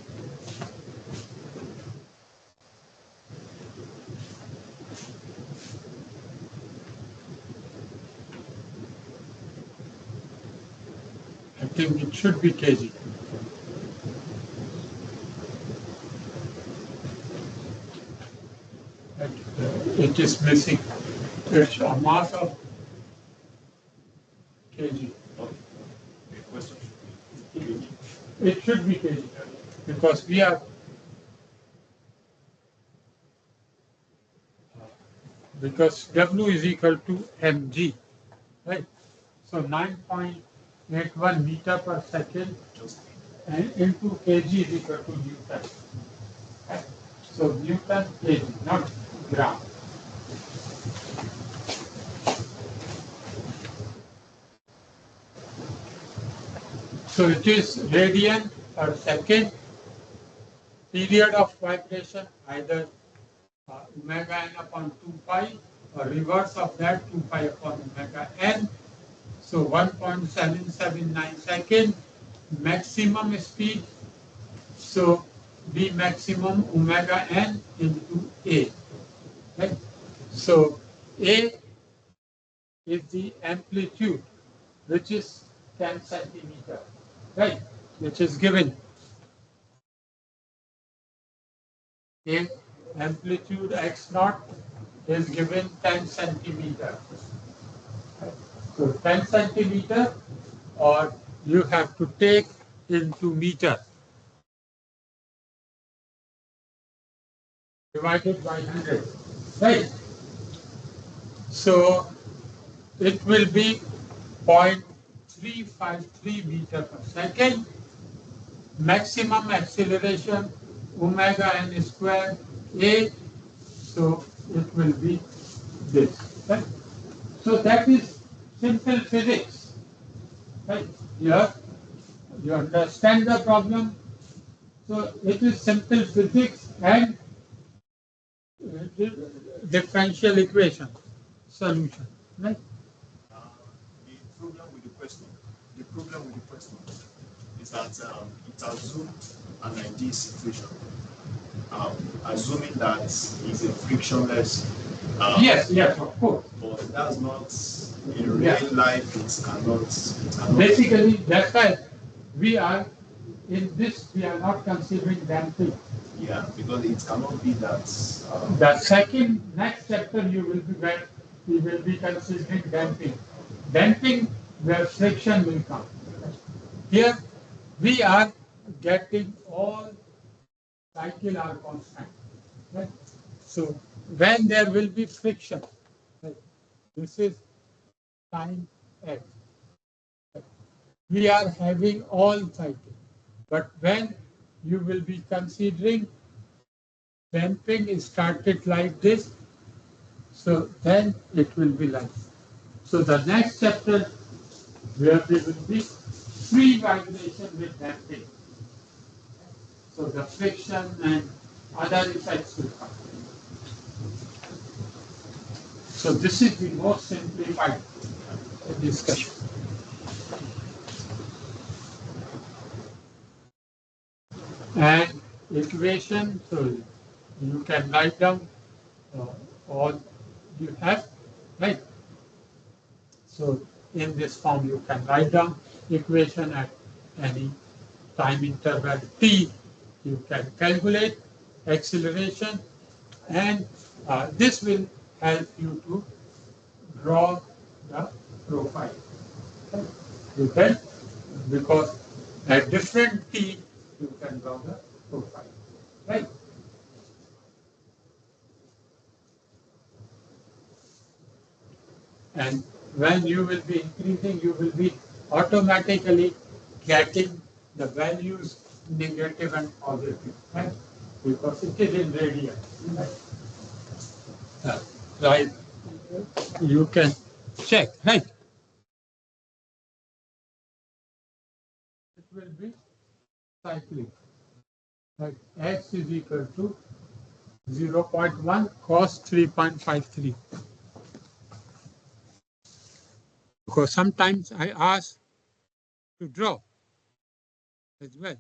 I think it should be kg. It is missing. It's a mass of kg. It should be kg because we are because W is equal to mg, right? So 9.81 meter per second and into kg is equal to Newton. Right? So Newton kg, not gram. So it is radian per second. Period of vibration either omega n upon 2 pi or reverse of that 2 pi upon omega n. So 1.779 second maximum speed. So V maximum omega n into A. Right? So A is the amplitude, which is 10 centimeter, right? Which is given. A amplitude x naught is given 10 centimeter. So 10 centimeter, or you have to take into meter divided by 100, right? So it will be 0.353 meter per second. Maximum acceleration omega n square A. So it will be this. Right? So that is simple physics. Right? Here you understand the problem. So it is simple physics and differential equation solution. Right? The problem with the question is that it assumed an ideal situation. Assuming that it's a frictionless. Yes, of course. But that's not in real life. It cannot. Basically, that's why we are in this. We are not considering damping. Yeah, because it cannot be that. The next chapter we will be considering damping. Damping where friction will come. Here we are getting all cycle are constant. Right? So when there will be friction, right? This is time X. We are having all cycles. But when you will be considering damping is started like this, so then it will be like this. So the next chapter where we will be free vibration with damping. So the friction and other effects will come. So this is the most simplified discussion. And equation, so you can write down all you have, right? So in this form you can write down equation at any time interval t. You can calculate acceleration, and this will help you to draw the profile. You can, because at different t you can draw the profile, right? And when you will be increasing, you will be automatically getting the values negative and positive, right? Because it is in radian, right? Right. You can check, right? It will be cyclic. Right? X is equal to 0.1 cos 3.53. Because sometimes I ask to draw as well.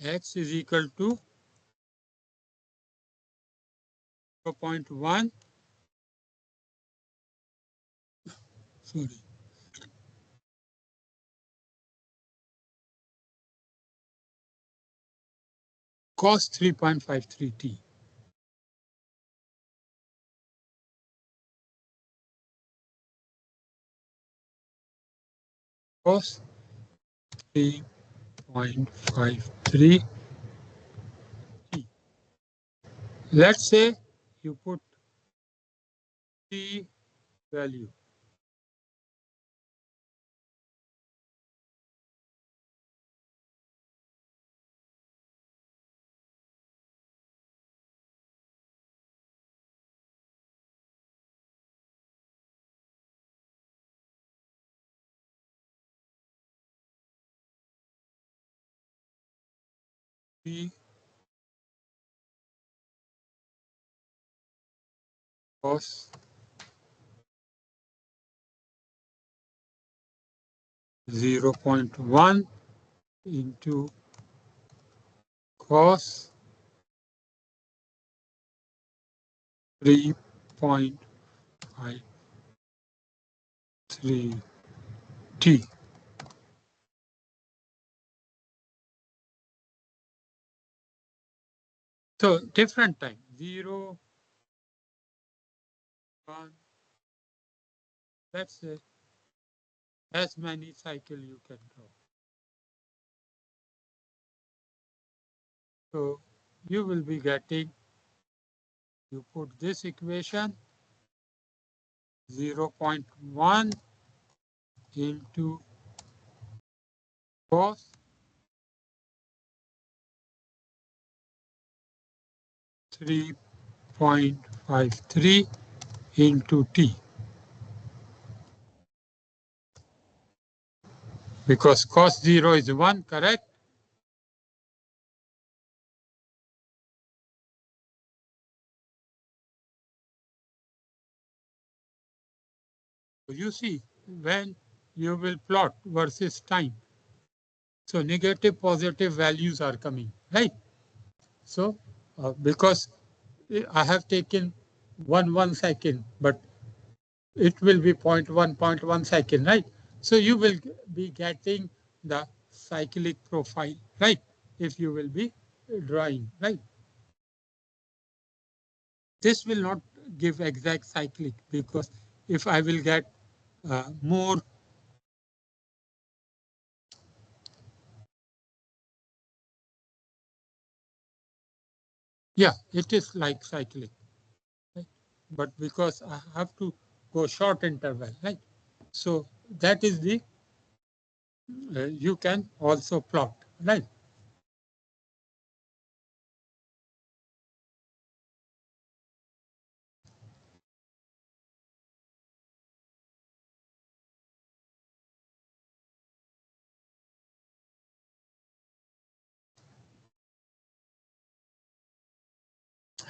X is equal to 0.1, sorry, cos 3.53 t. Cos 3.53 t. Let's say you put t value. T cos 0.1 into cos 3.53 t. So different time, 0, 1, that's it. As many cycle you can draw. So you will be getting, you put this equation 0.1 into cos 3.53 into t. Because cos 0 is 1, correct? You see, when you will plot versus time, so negative, positive values are coming, right? So, because I have taken 1 second, but it will be 0.1 second, right? So you will be getting the cyclic profile, right? If you will be drawing, right? This will not give exact cyclic, because if I will get more, yeah, it is like cyclic. but because I have to go short interval, right? So that is the, you can also plot, right?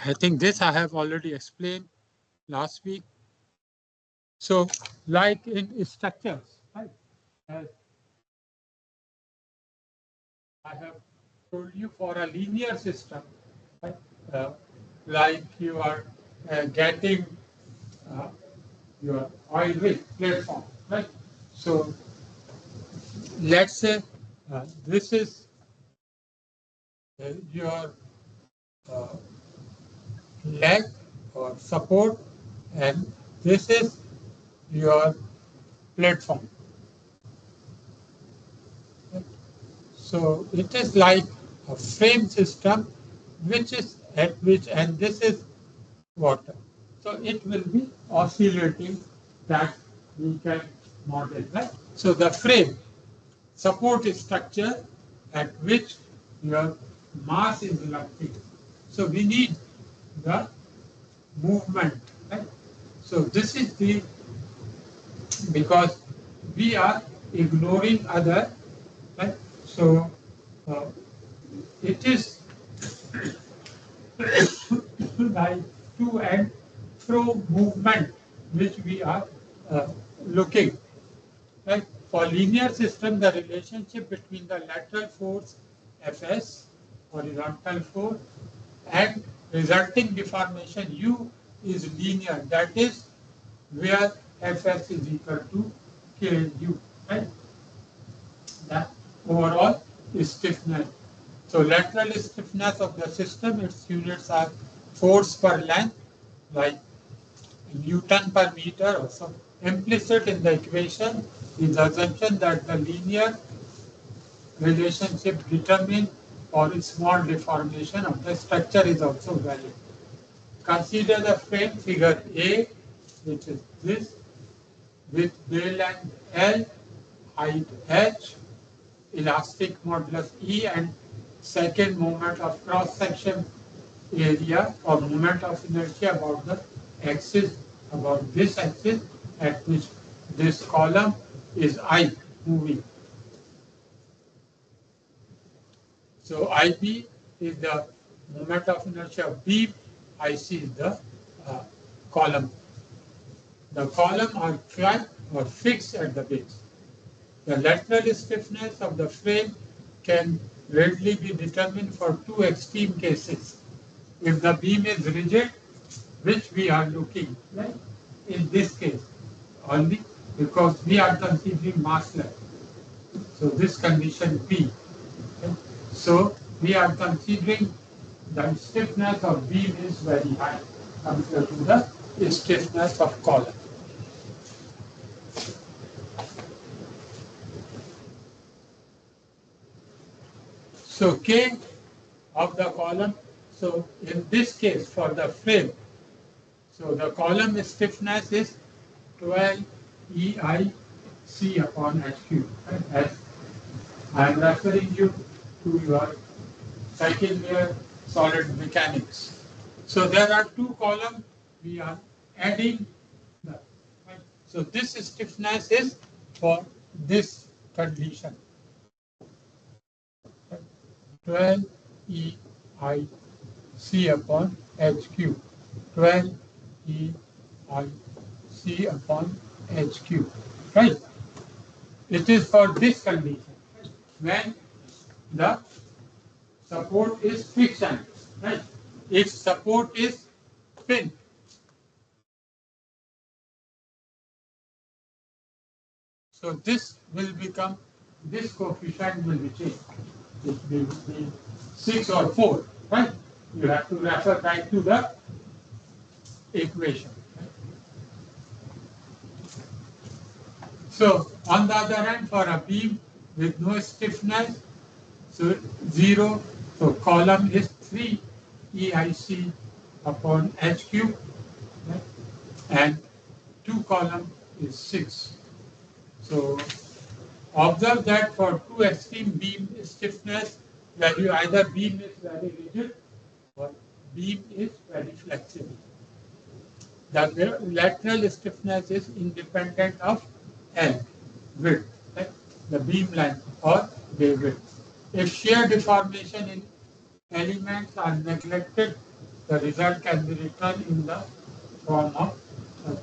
I think this I have already explained last week. So like in structures, right? As I have told you, for a linear system, right? Uh, like you are getting uh, your oil rig platform, right? So let's say this is your uh, leg or support, and this is your platform. So it is like a frame system, which is at which, and this is water. So it will be oscillating, that we can model, right? So the frame support structure at which your mass is reacting. So we need the movement, right? So this is the, because we are ignoring other, right? So uh, it is like to and fro movement which we are uh, looking, right? For linear system, the relationship between the lateral force Fs, horizontal force, and resulting deformation U is linear. That is where Fs is equal to Ku, right? The overall stiffness. So lateral stiffness of the system, its units are force per length, like Newton per meter. Also implicit in the equation is the assumption that the linear relationship determined for small deformation of the structure is also valid. Consider the frame figure A, which is this, with bay length L, height H, elastic modulus E, and second moment of cross section area or moment of inertia about the axis, about this axis at which this column is I moving. So IB is the moment of inertia of beam, IC is the uh, column. The column are flat or fixed at the base. The lateral stiffness of the frame can readily be determined for two extreme cases. If the beam is rigid, which we are looking, right? In this case, only because we are considering massless. So this condition B. Okay? So we are considering the stiffness of beam is very high compared to the stiffness of column. So K of the column. So in this case, for the frame, so the column stiffness is 12 EIC upon HQ. As I am referring you to your second year solid mechanics. So there are two columns we are adding. The, right? So this stiffness is for this condition. 12 EIC upon HQ. 12 EIC upon HQ. Right? It is for this condition. When the support is friction, right? If support is pin, so this will become, this coefficient will be changed. It will be 6 or 4, right? You have to refer back to the equation. So on the other hand, for a beam with no stiffness, so 0, so column is 3 EIC upon HQ. Right? and 2 column is 6. So observe that for 2 extreme beam stiffness value, either beam is very rigid or beam is very flexible. The lateral stiffness is independent of L, width, like the beam length or bay width. If shear deformation in elements are neglected, the result can be written in the form of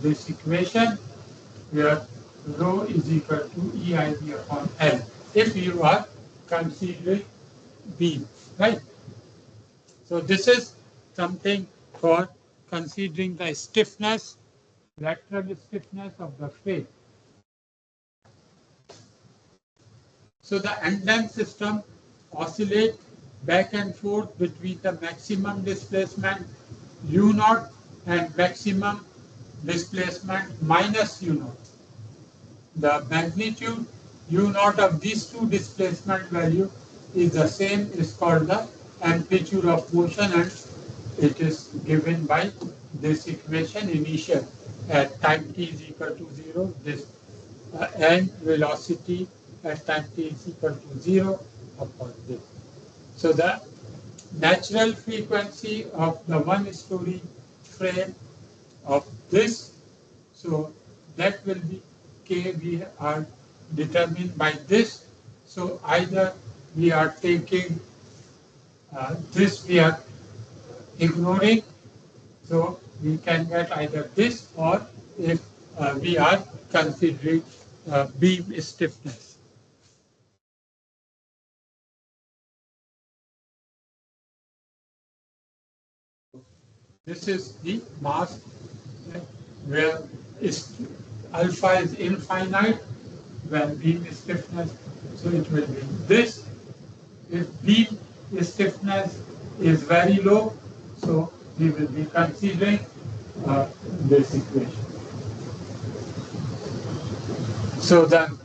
this equation, where rho is equal to EIB upon L, if you are considering beam, right? So this is something for considering the stiffness, lateral stiffness of the frame. So the end-length system oscillate back and forth between the maximum displacement U naught and maximum displacement minus U naught. The magnitude U naught of these two displacement value is the same, is called the amplitude of motion, and it is given by this equation initial at time t is equal to 0, this and velocity at time t is equal to 0 upon this. So the natural frequency of the one-story frame of this, so that will be k, we are determined by this. So either we are taking this, we are ignoring, so we can get either this, or if we are considering beam stiffness. This is the mass where alpha is infinite when beam stiffness, so it will be this. If beam stiffness is very low, so we will be considering this equation. So the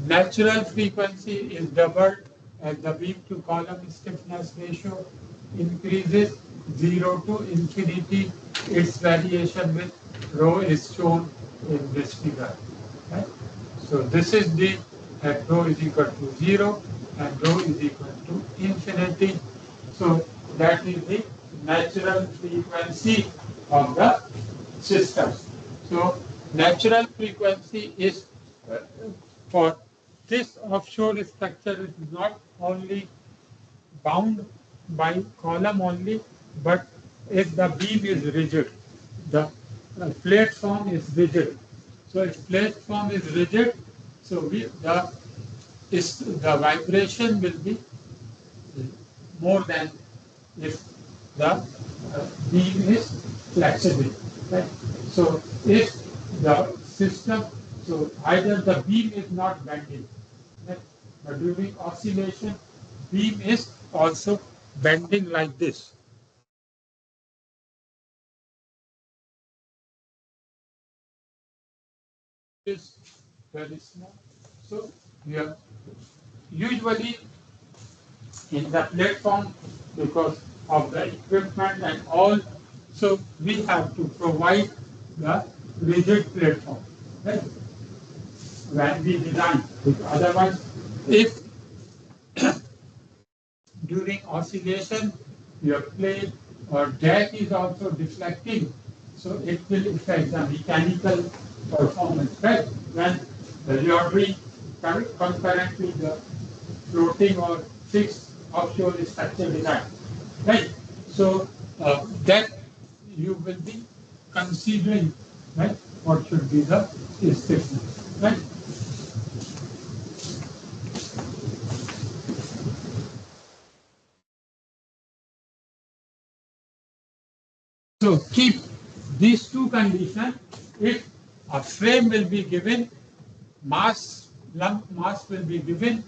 natural frequency is doubled as the beam to column stiffness ratio increases 0 to infinity. Its variation with rho is shown in this figure. Right? So this is the at rho is equal to 0 and rho is equal to infinity. So that is the natural frequency of the system. So natural frequency is for this offshore structure is not only bound by column only, but if the beam is rigid, the platform is rigid. So if platform is rigid, so the vibration will be more than if the beam is flexible. Right? So if the system, so either the beam is not bending, right? But during oscillation, beam is also bending like this. Is very small. So we are usually in the platform, because of the equipment and all, so we have to provide the rigid platform, right? When we design, otherwise, if during oscillation your plate or deck is also deflecting, so it will affect the mechanical performance, right? When you are doing concurrently the floating or fixed offshore structure design, right? So that you will be considering, right, what should be the stiffness, right? So keep these two conditions. If a frame will be given, mass, lump mass will be given.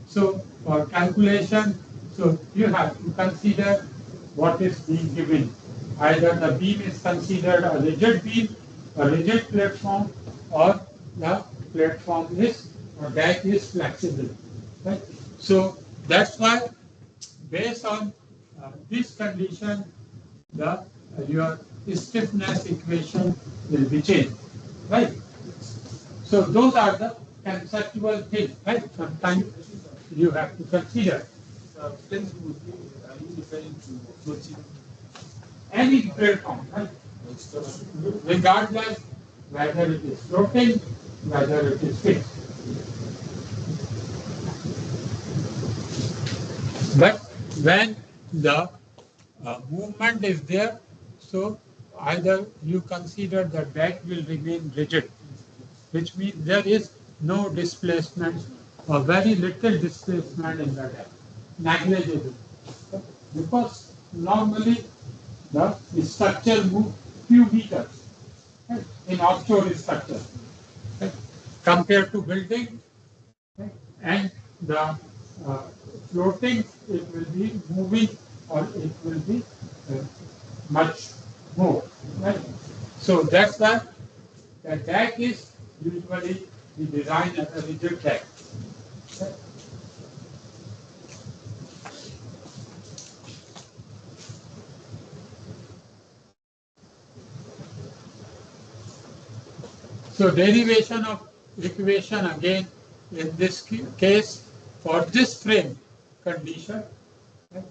So for calculation, so you have to consider what is being given. Either the beam is considered a rigid beam, a rigid platform, or the platform is or deck is flexible. Right? So that's why based on this condition, the your stiffness equation will be changed, right? So those are the conceptual things, right? Sometimes you have to consider. Flexible, are you referring to floating? Any platform, right? Regardless whether it is floating, whether it is fixed. But when the movement is there, so either you consider the deck will remain rigid, which means there is no displacement or very little displacement in the deck, negligible. Because normally the structure moves few meters, right, in offshore structure, right, compared to building, right, and the floating, it will be moving or it will be much more, right? So that's why the deck is usually we design as a rigid deck. Right? So derivation of equation again in this case for this frame condition. Right?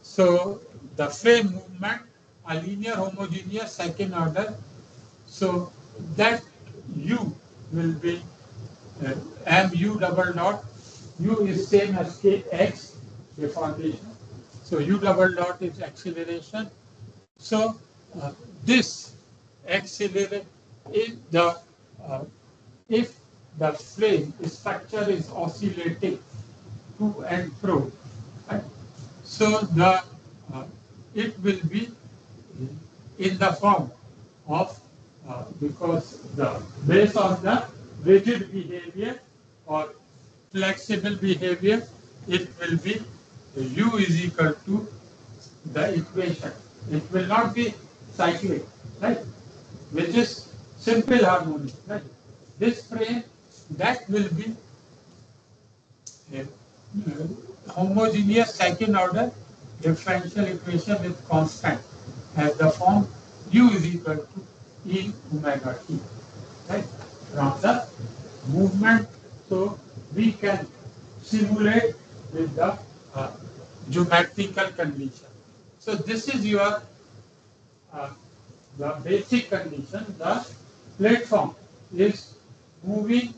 So the frame movement, a linear homogeneous second order. So that U will be mu double dot. U is same as kx deformation. So U double dot is acceleration. So this accelerate is the if the frame structure is oscillating to and fro, right? So the it will be in the form of because the based on the rigid behavior or flexible behavior, it will be u is equal to the equation. It will not be cyclic, right? Which is simple harmonic, right? This frame that will be a homogeneous second order differential equation with constant as the form u is equal to e omega t, right? From the movement, so we can simulate with the geometrical condition. So this is your the basic condition. The platform is moving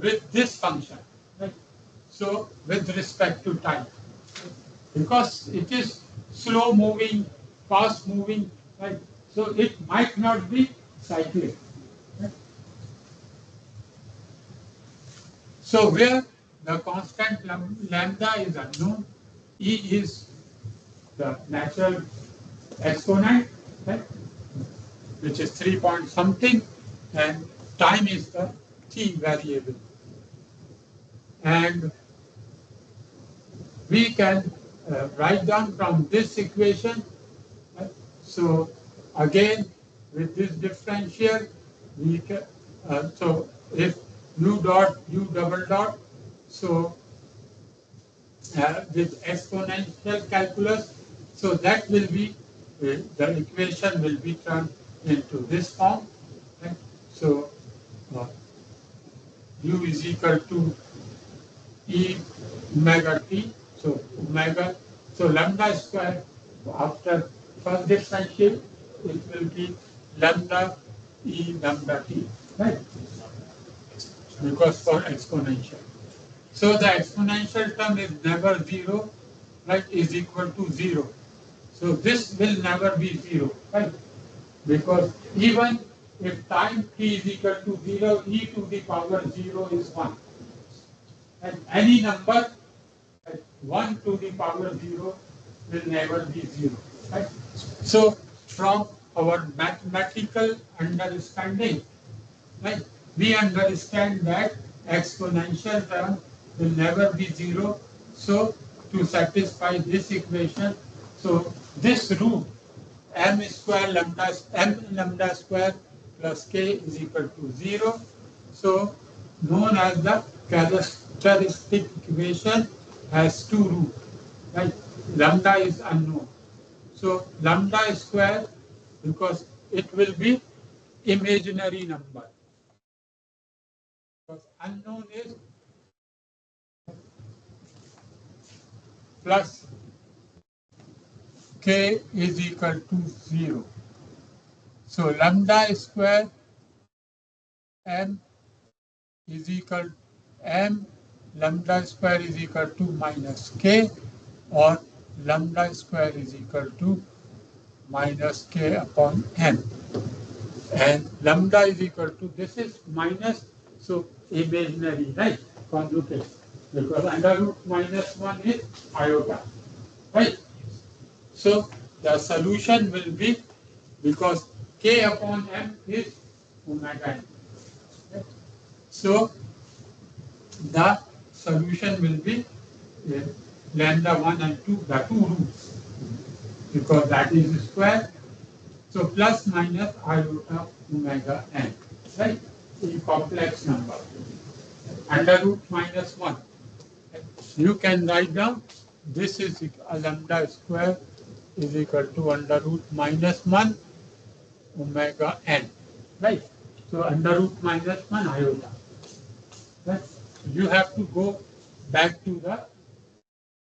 with this function, right? So with respect to time, because it is slow moving, fast moving, right? So it might not be cyclic. Right? So where the constant lambda is unknown, E is the natural exponent, right, which is 3 point something, and time is the t variable. And we can write down from this equation. Right? So again, with this differential, we can, so if u dot, u double dot, so with exponential calculus, so that will be, the equation will be turned into this form. Right? So u is equal to e omega t. So omega, so lambda square after first differential, it will be lambda e lambda t, right? Because for exponential. So the exponential term is never zero, right? Is equal to zero. So this will never be zero, right? Because even if time t is equal to zero, e to the power zero is 1. And any number at 1 to the power 0 will never be 0. Right? So from our mathematical understanding, right, we understand that exponential term will never be 0. So to satisfy this equation, so this root m square lambda square plus k is equal to 0. So known as the characteristic equation has two roots, right? Lambda is unknown. So lambda square, because it will be imaginary number. Because unknown is plus k is equal to 0. So lambda square m is equal m lambda square is equal to minus k, or lambda square is equal to minus k upon m. And lambda is equal to, this is minus, so imaginary, right? Conjugate. Because under root minus 1 is iota, right? So the solution will be, because k upon m is omega n. Right? So the solution will be lambda 1 and 2, the two roots, because that is square. So plus minus iota omega n, right? In complex number. Under root minus 1. You can write down this is a lambda square is equal to under root minus 1 omega n, right? So under root minus 1 iota. Right? You have to go back to the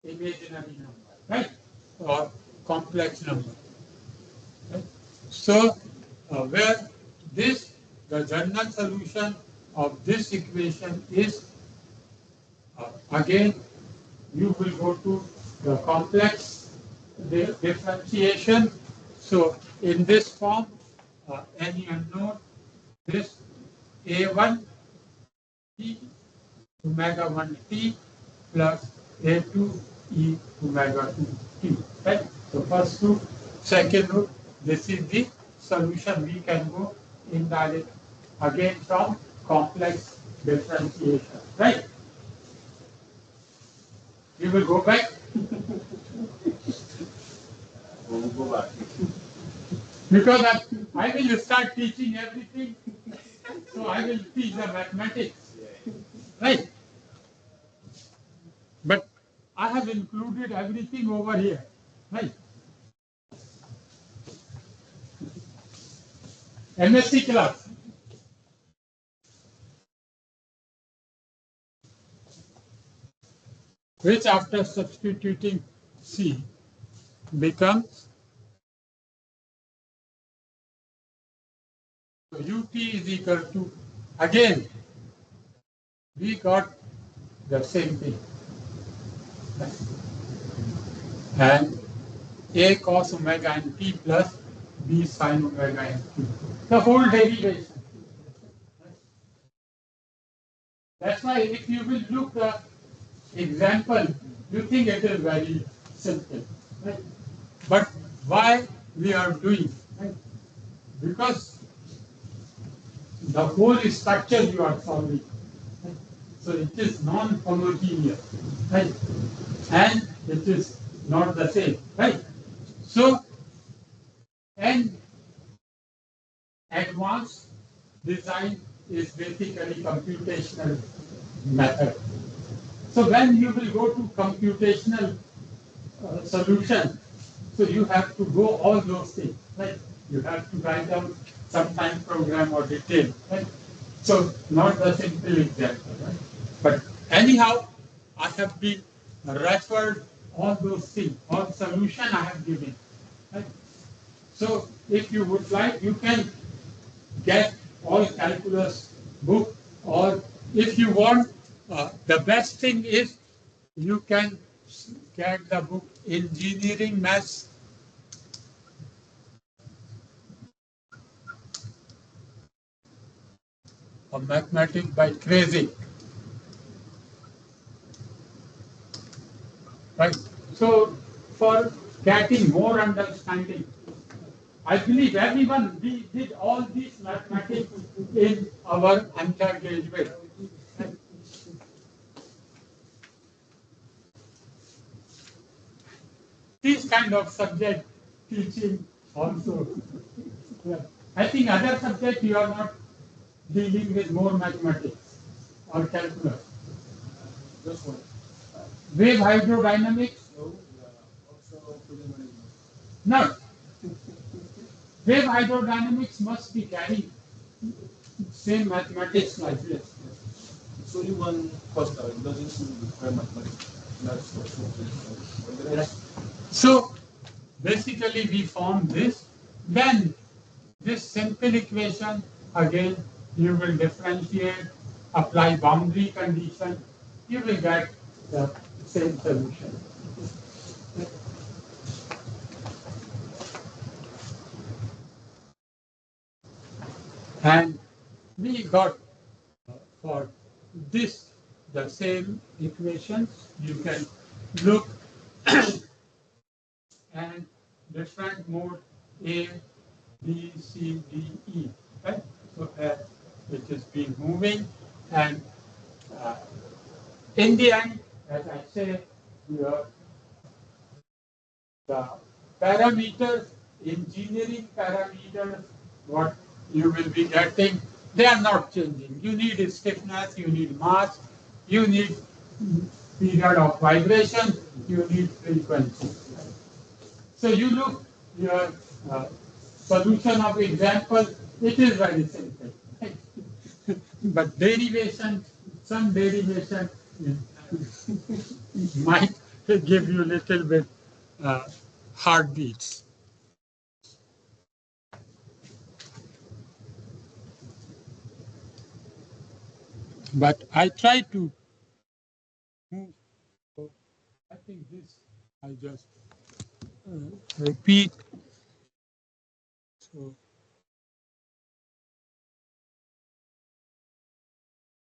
imaginary number, right? Or complex number. Right? So where this, the general solution of this equation is, again, you will go to the complex differentiation. So in this form, any unknown, this A1 T omega 1 T plus A2 E omega 2 T. Right? So first root, second root, this is the solution. We can go indirect again from complex differentiation. Right? We will go back. We'll go back. Because I will start teaching everything, so I will teach the mathematics, right? But I have included everything over here, right? MSc class. Which after substituting C becomes UT is equal to, again, we got the same thing. And A cos omega n t plus B sin omega n t. The whole derivation. That's why if you will look the example, you think it is very simple. Right? But why we are doing? Right? Because the whole structure you are solving. Right? So it is non-homogeneous. Right? And it is not the same. Right? So, and advanced design is basically computational method. So when you will go to computational solution, so you have to go all those things, right? You have to write down some time program or detail, right? So not the simple example, right? But anyhow, I have been referred all those things, all solution I have given, right? So if you would like, you can get all calculus book, or if you want, the best thing is you can get the book Engineering Maths or Mathematics by Crazy. Right? So for getting more understanding, I believe everyone, we did all these mathematics in our undergraduate. Right? This kind of subject teaching also. I think other subject you are not dealing with more mathematics or calculus. Just one. Wave hydrodynamics? No, also fluid management. No. Wave hydrodynamics must be carried same mathematics like this. It's only one cluster. It doesn't require mathematics. That's for sure. So basically we form this. Then this simple equation, again, you will differentiate, apply boundary condition, you will get the same solution. And we got for this the same equations. You can look and different mode A, B, C, D, E. Right? So it has been moving, and in the end, as I say, here, the parameters, engineering parameters, what you will be getting, they are not changing. You need stiffness, you need mass, you need period of vibration, you need frequency. So you look your solution of example, it is very simple. But derivation, some derivation might give you a little bit heartbeats. But I try to move. So I think this I just repeat.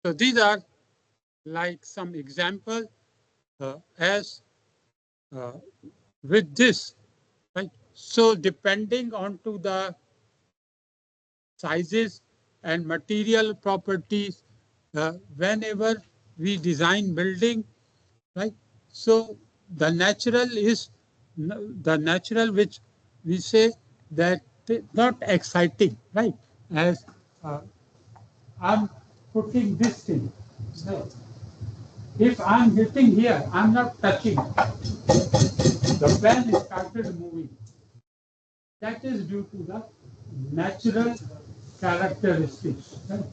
So these are like some example as with this, right? So depending on to the sizes and material properties, whenever we design building, right? So the natural is the natural which we say that not exciting, right? As I'm putting this thing. So if I'm hitting here, I'm not touching. The pen started moving. That is due to the natural characteristics. Right?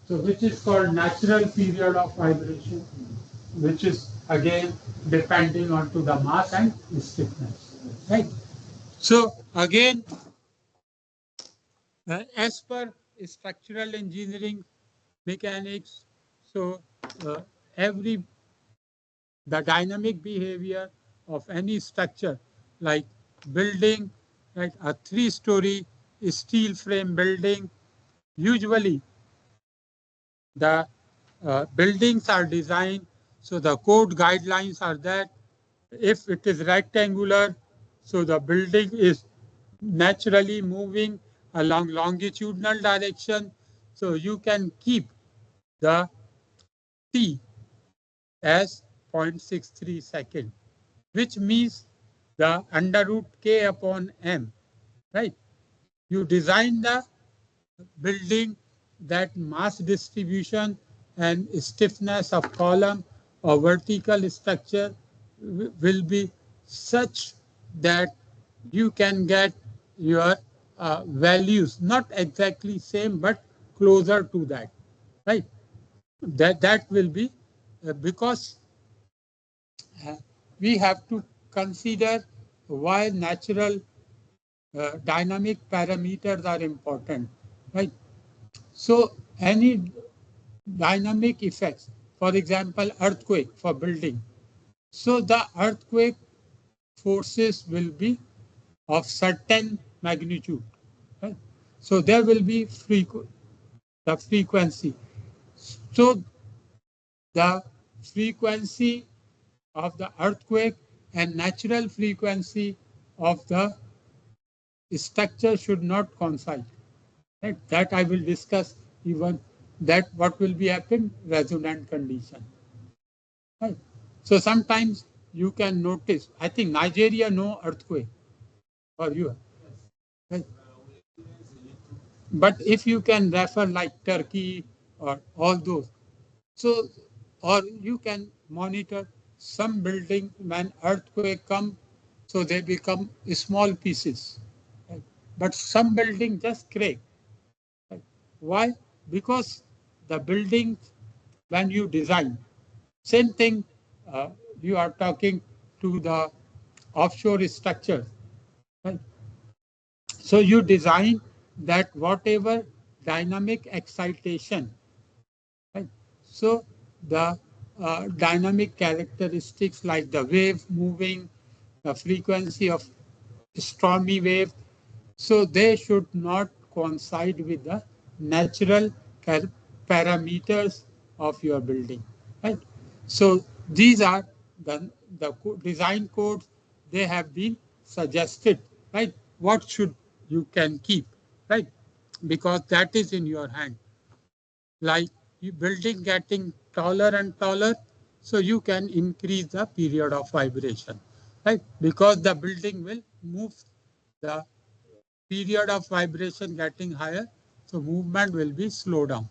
So which is called natural period of vibration, which is again depending on to the mass and stiffness. Right? So again, as per structural engineering mechanics, so every the dynamic behavior of any structure like building, like a 3-story steel frame building, usually the buildings are designed so the code guidelines are that if it is rectangular, so the building is naturally moving along longitudinal direction, so you can keep the T as 0.63 second, which means the under root K upon M, right? You design the building that mass distribution and stiffness of column or vertical structure will be such that you can get your values, not exactly same, but closer to that, right? That will be because we have to consider why natural dynamic parameters are important, right? So any dynamic effects, for example, earthquake for building. So the earthquake forces will be of certain magnitude. Right? So there will be the frequency. So the frequency of the earthquake and natural frequency of the structure should not coincide. Right? That I will discuss even that what will be happen resonant condition. Right? So sometimes you can notice, I think Nigeria no earthquake for you. Right? But if you can refer like Turkey or all those, so or you can monitor some building when earthquake come, So they become small pieces. Right? But some building just crack. Right? Why? Because the building, when you design, same thing, uh, you are talking to the offshore structures. Right? So you design that whatever dynamic excitation. Right? So the dynamic characteristics like the wave moving, the frequency of stormy wave, so they should not coincide with the natural parameters of your building. Right? So these are the design codes, they have been suggested, right? What should you can keep, right? Because that is in your hand. Like you building getting taller and taller, so you can increase the period of vibration, right? Because the building will move, the period of vibration getting higher, so movement will be slowed down.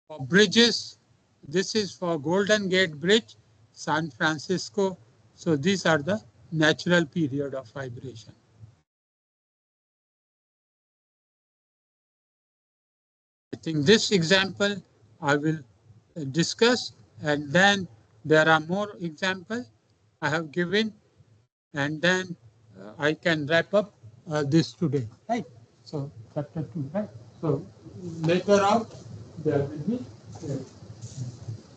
For bridges, this is for Golden Gate Bridge, San Francisco. So these are the natural period of vibration. I think this example I will discuss, and then there are more examples I have given, and then I can wrap up this today, right? So chapter 2, right? So later out there will be.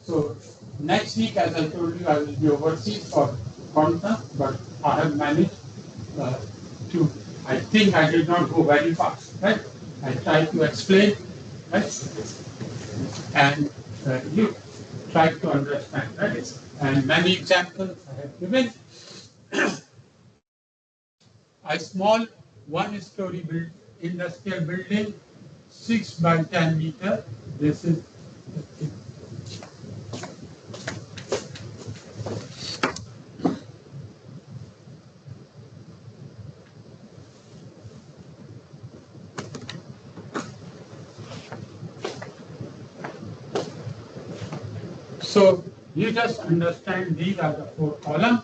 So next week, as I told you, I will be overseas for conference, but I have managed uh, to. I think I did not go very fast, right? I tried to explain, right? And you try to understand, right? And many examples I have given. A small one-story industrial building, 6 by 10 meter. This is so you just understand these are the 4 columns.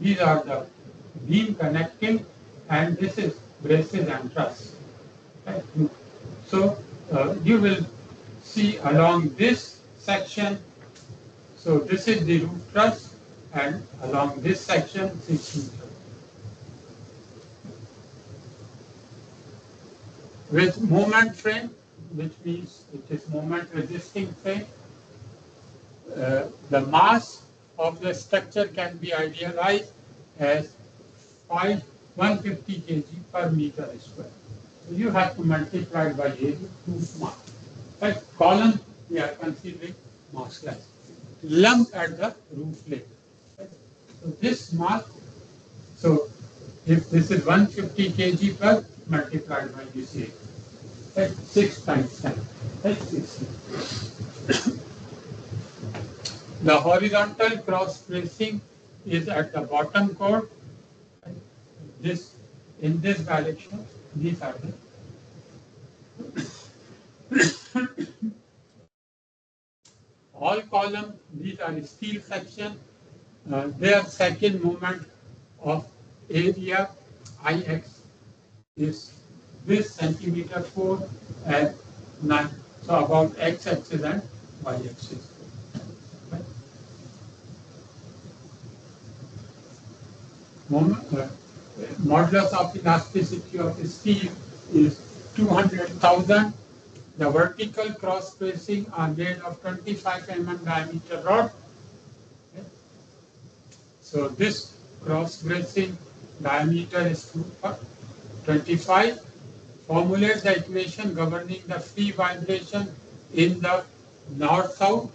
These are the beam connecting, and this is braces and truss. Right? So you will see along this section, so this is the roof truss, and along this section 6 meters. With moment frame, which means it is moment resisting frame, the mass of the structure can be idealized as 150 kg per meter square. So you have to multiply by area to mass. Right? Column, we are considering massless. Lump at the roof level. Right? So this mass, so if this is 150 kg per multiplied by this area. Right? 6 times 10. Right? 60. The horizontal cross bracing is at the bottom chord. This in this direction, these are the all column, these are steel section. Their second moment of area Ix is this centimeter 4 and 9. So about x axis and y axis. Right? Modulus of elasticity of steel is 200,000. The vertical cross bracing are made of 25 mm diameter rod. Okay. So this cross bracing diameter is 25. Formulate the equation governing the free vibration in the north-south.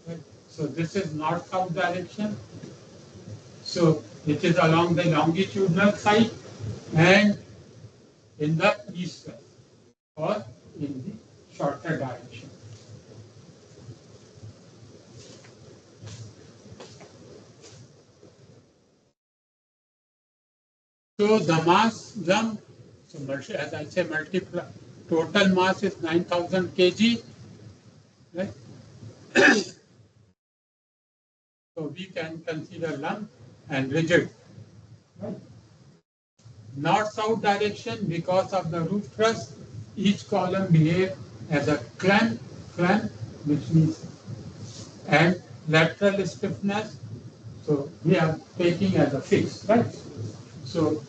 Okay. So this is north-south direction. So it is along the longitudinal side and in the east-west or in the shorter direction. So the mass jump, so as I say, multiply, total mass is 9,000 kg. Right? So we can consider lump and rigid. Right? North-south direction, because of the roof truss, each column behaves as a clamp, which means, and lateral stiffness, so we are taking as a fixed, right? So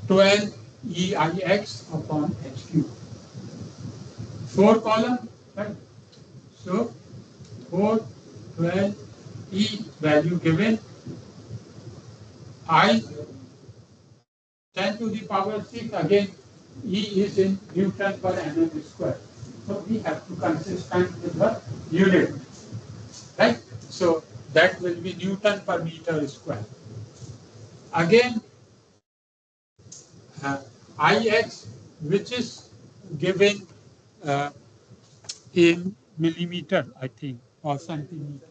12 EIX upon HQ. 4 column, right? So 4, 12, E value given, I 10 to the power 6, again E is in Newton per mm square. So we have to consistent with the unit, right? So that will be Newton per meter square. Again, Ix, which is given uh, in millimeter, I think, or centimeter.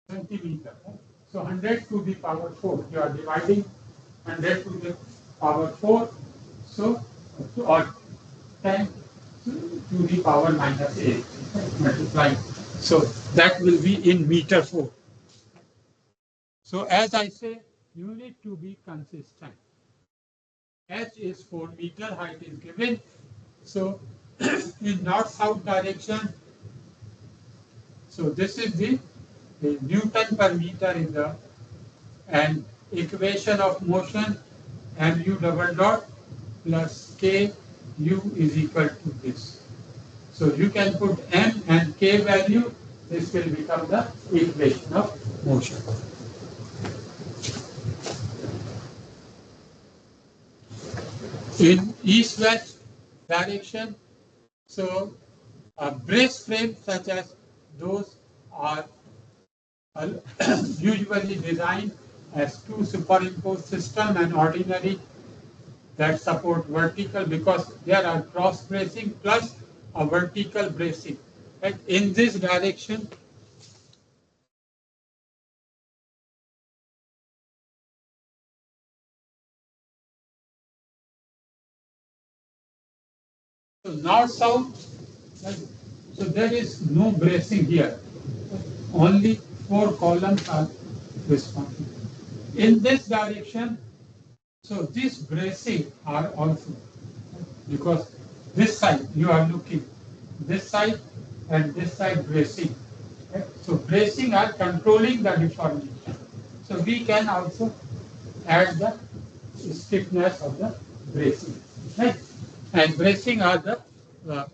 Centimeter. So 100 to the power 4. You are dividing 100 to the power 4. So, or 10 to the power minus 8. Multiplying. So that will be in meter 4. So as I say, you need to be consistent. H is 4 meter, height is given. So in north-south direction, so this is the Newton per meter in the, and equation of motion mu double dot plus k u is equal to this. So you can put m and k value, this will become the equation of motion. In east-west direction, so a brace frame such as those are usually designed as two superimposed system and ordinary that support vertical, because there are cross bracing plus a vertical bracing. And in this direction, so north-south, so there is no bracing here. Only 4 columns are responsible. In this direction, so these bracing are also, because this side you are looking, this side and this side bracing. Right? So bracing are controlling the deformation. So we can also add the stiffness of the bracing. Right? And bracing are the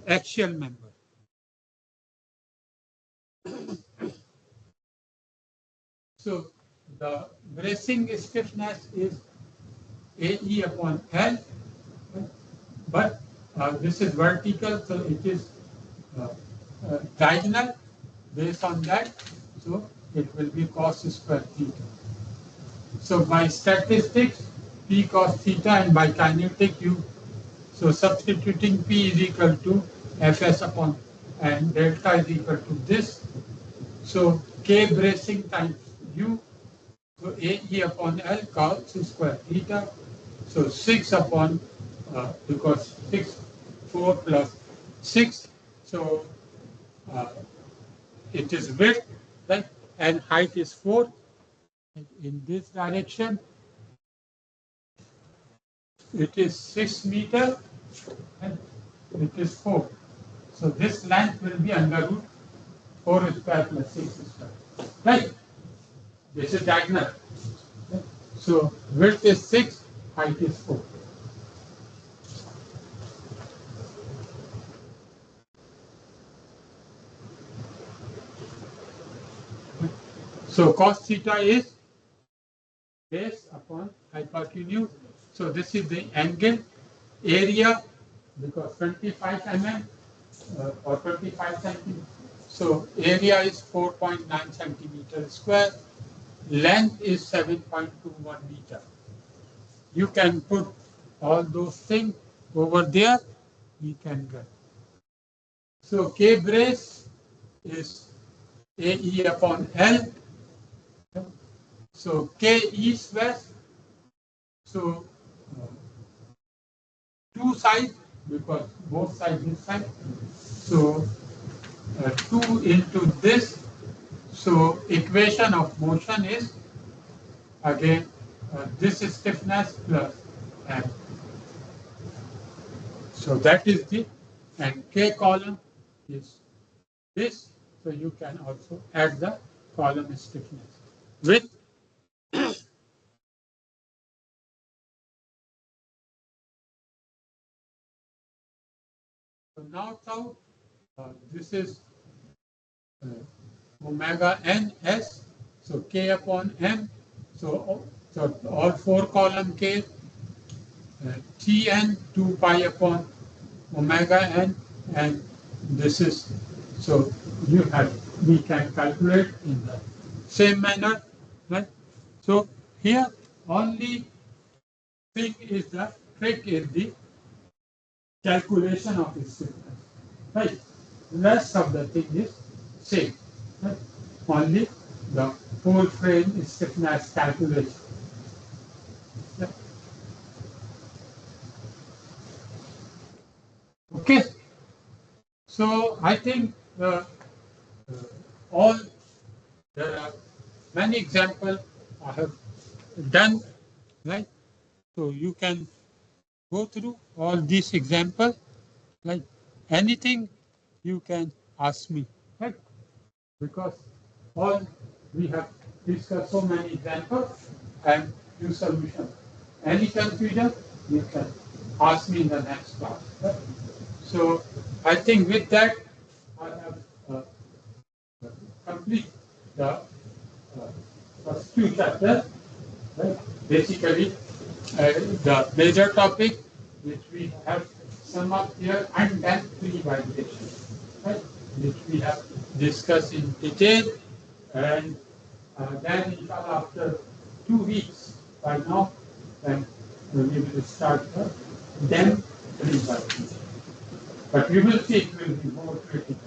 axial member. So the bracing stiffness is AE upon L, but this is vertical, so it is diagonal. Based on that, so it will be cos square theta. So by statistics, P cos theta, and by kinetic, you, so substituting P is equal to Fs upon, and delta is equal to this. So K bracing times U, so AE upon L cos square theta. So 6 upon, because 6, 4 plus 6, so it is width, right? And height is 4. In this direction, it is 6 meter and it is 4. So this length will be under root 4 square plus 6 square. Right? This is diagonal. So width is 6, height is 4. So cos theta is base upon hypotenuse. So this is the angle, area, because 25 mm or 25 centimeters. So area is 4.9 centimeter square. Length is 7.21 meter. You can put all those things over there. We can get. So K brace is AE upon L. So K east west. So two sides, because both sides this side. So 2 into this. So equation of motion is again this is stiffness plus m. So that is the, and k column is this. So you can also add the column stiffness with so now this is omega n s. So k upon m. So all 4 column k Tn 2 pi upon omega n, and this is, so we can calculate in the same manner, right? So here only thing is the trick is the calculation of its stiffness, right? Rest of the thing is same, right? Only the whole frame is stiffness calculation. Right? Okay, so I think all there are many examples I have done, right? So you can go through all these examples, like anything you can ask me, right? Because all we have discussed so many examples and few solutions. Any confusion, you can ask me in the next class. Right? So I think with that, I have complete the first two chapters. Right? Basically, the major topic which we have sum up here, and then free vibration, right? Which we have discussed in detail, and then inshallah after 2 weeks by now, then we will start then free vibration. But we will see it will be more critical.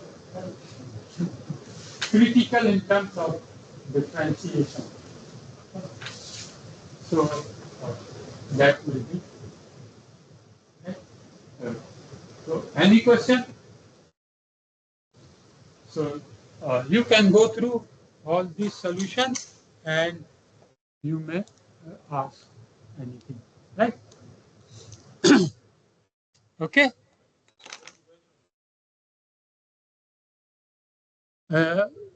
Critical in terms of differentiation. So that will be. So any question? So you can go through all these solutions and you may ask anything, right? Okay.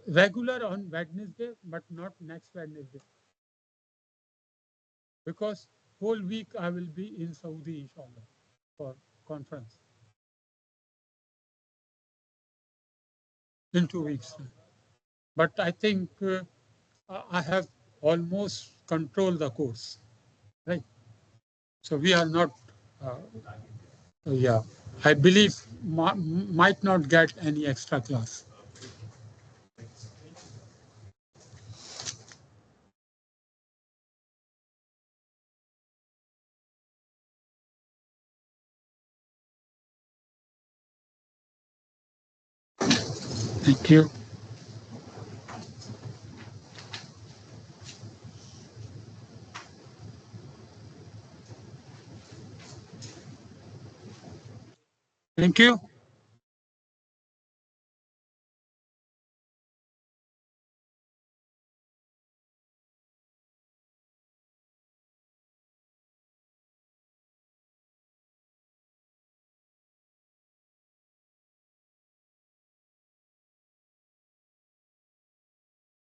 Regular on Wednesday, but not next Wednesday, because whole week I will be in Saudi, inshallah, for conference in 2 weeks. But I think I have almost controlled the course, right? So we are not, yeah, I believe might not get any extra class. Thank you. Thank you.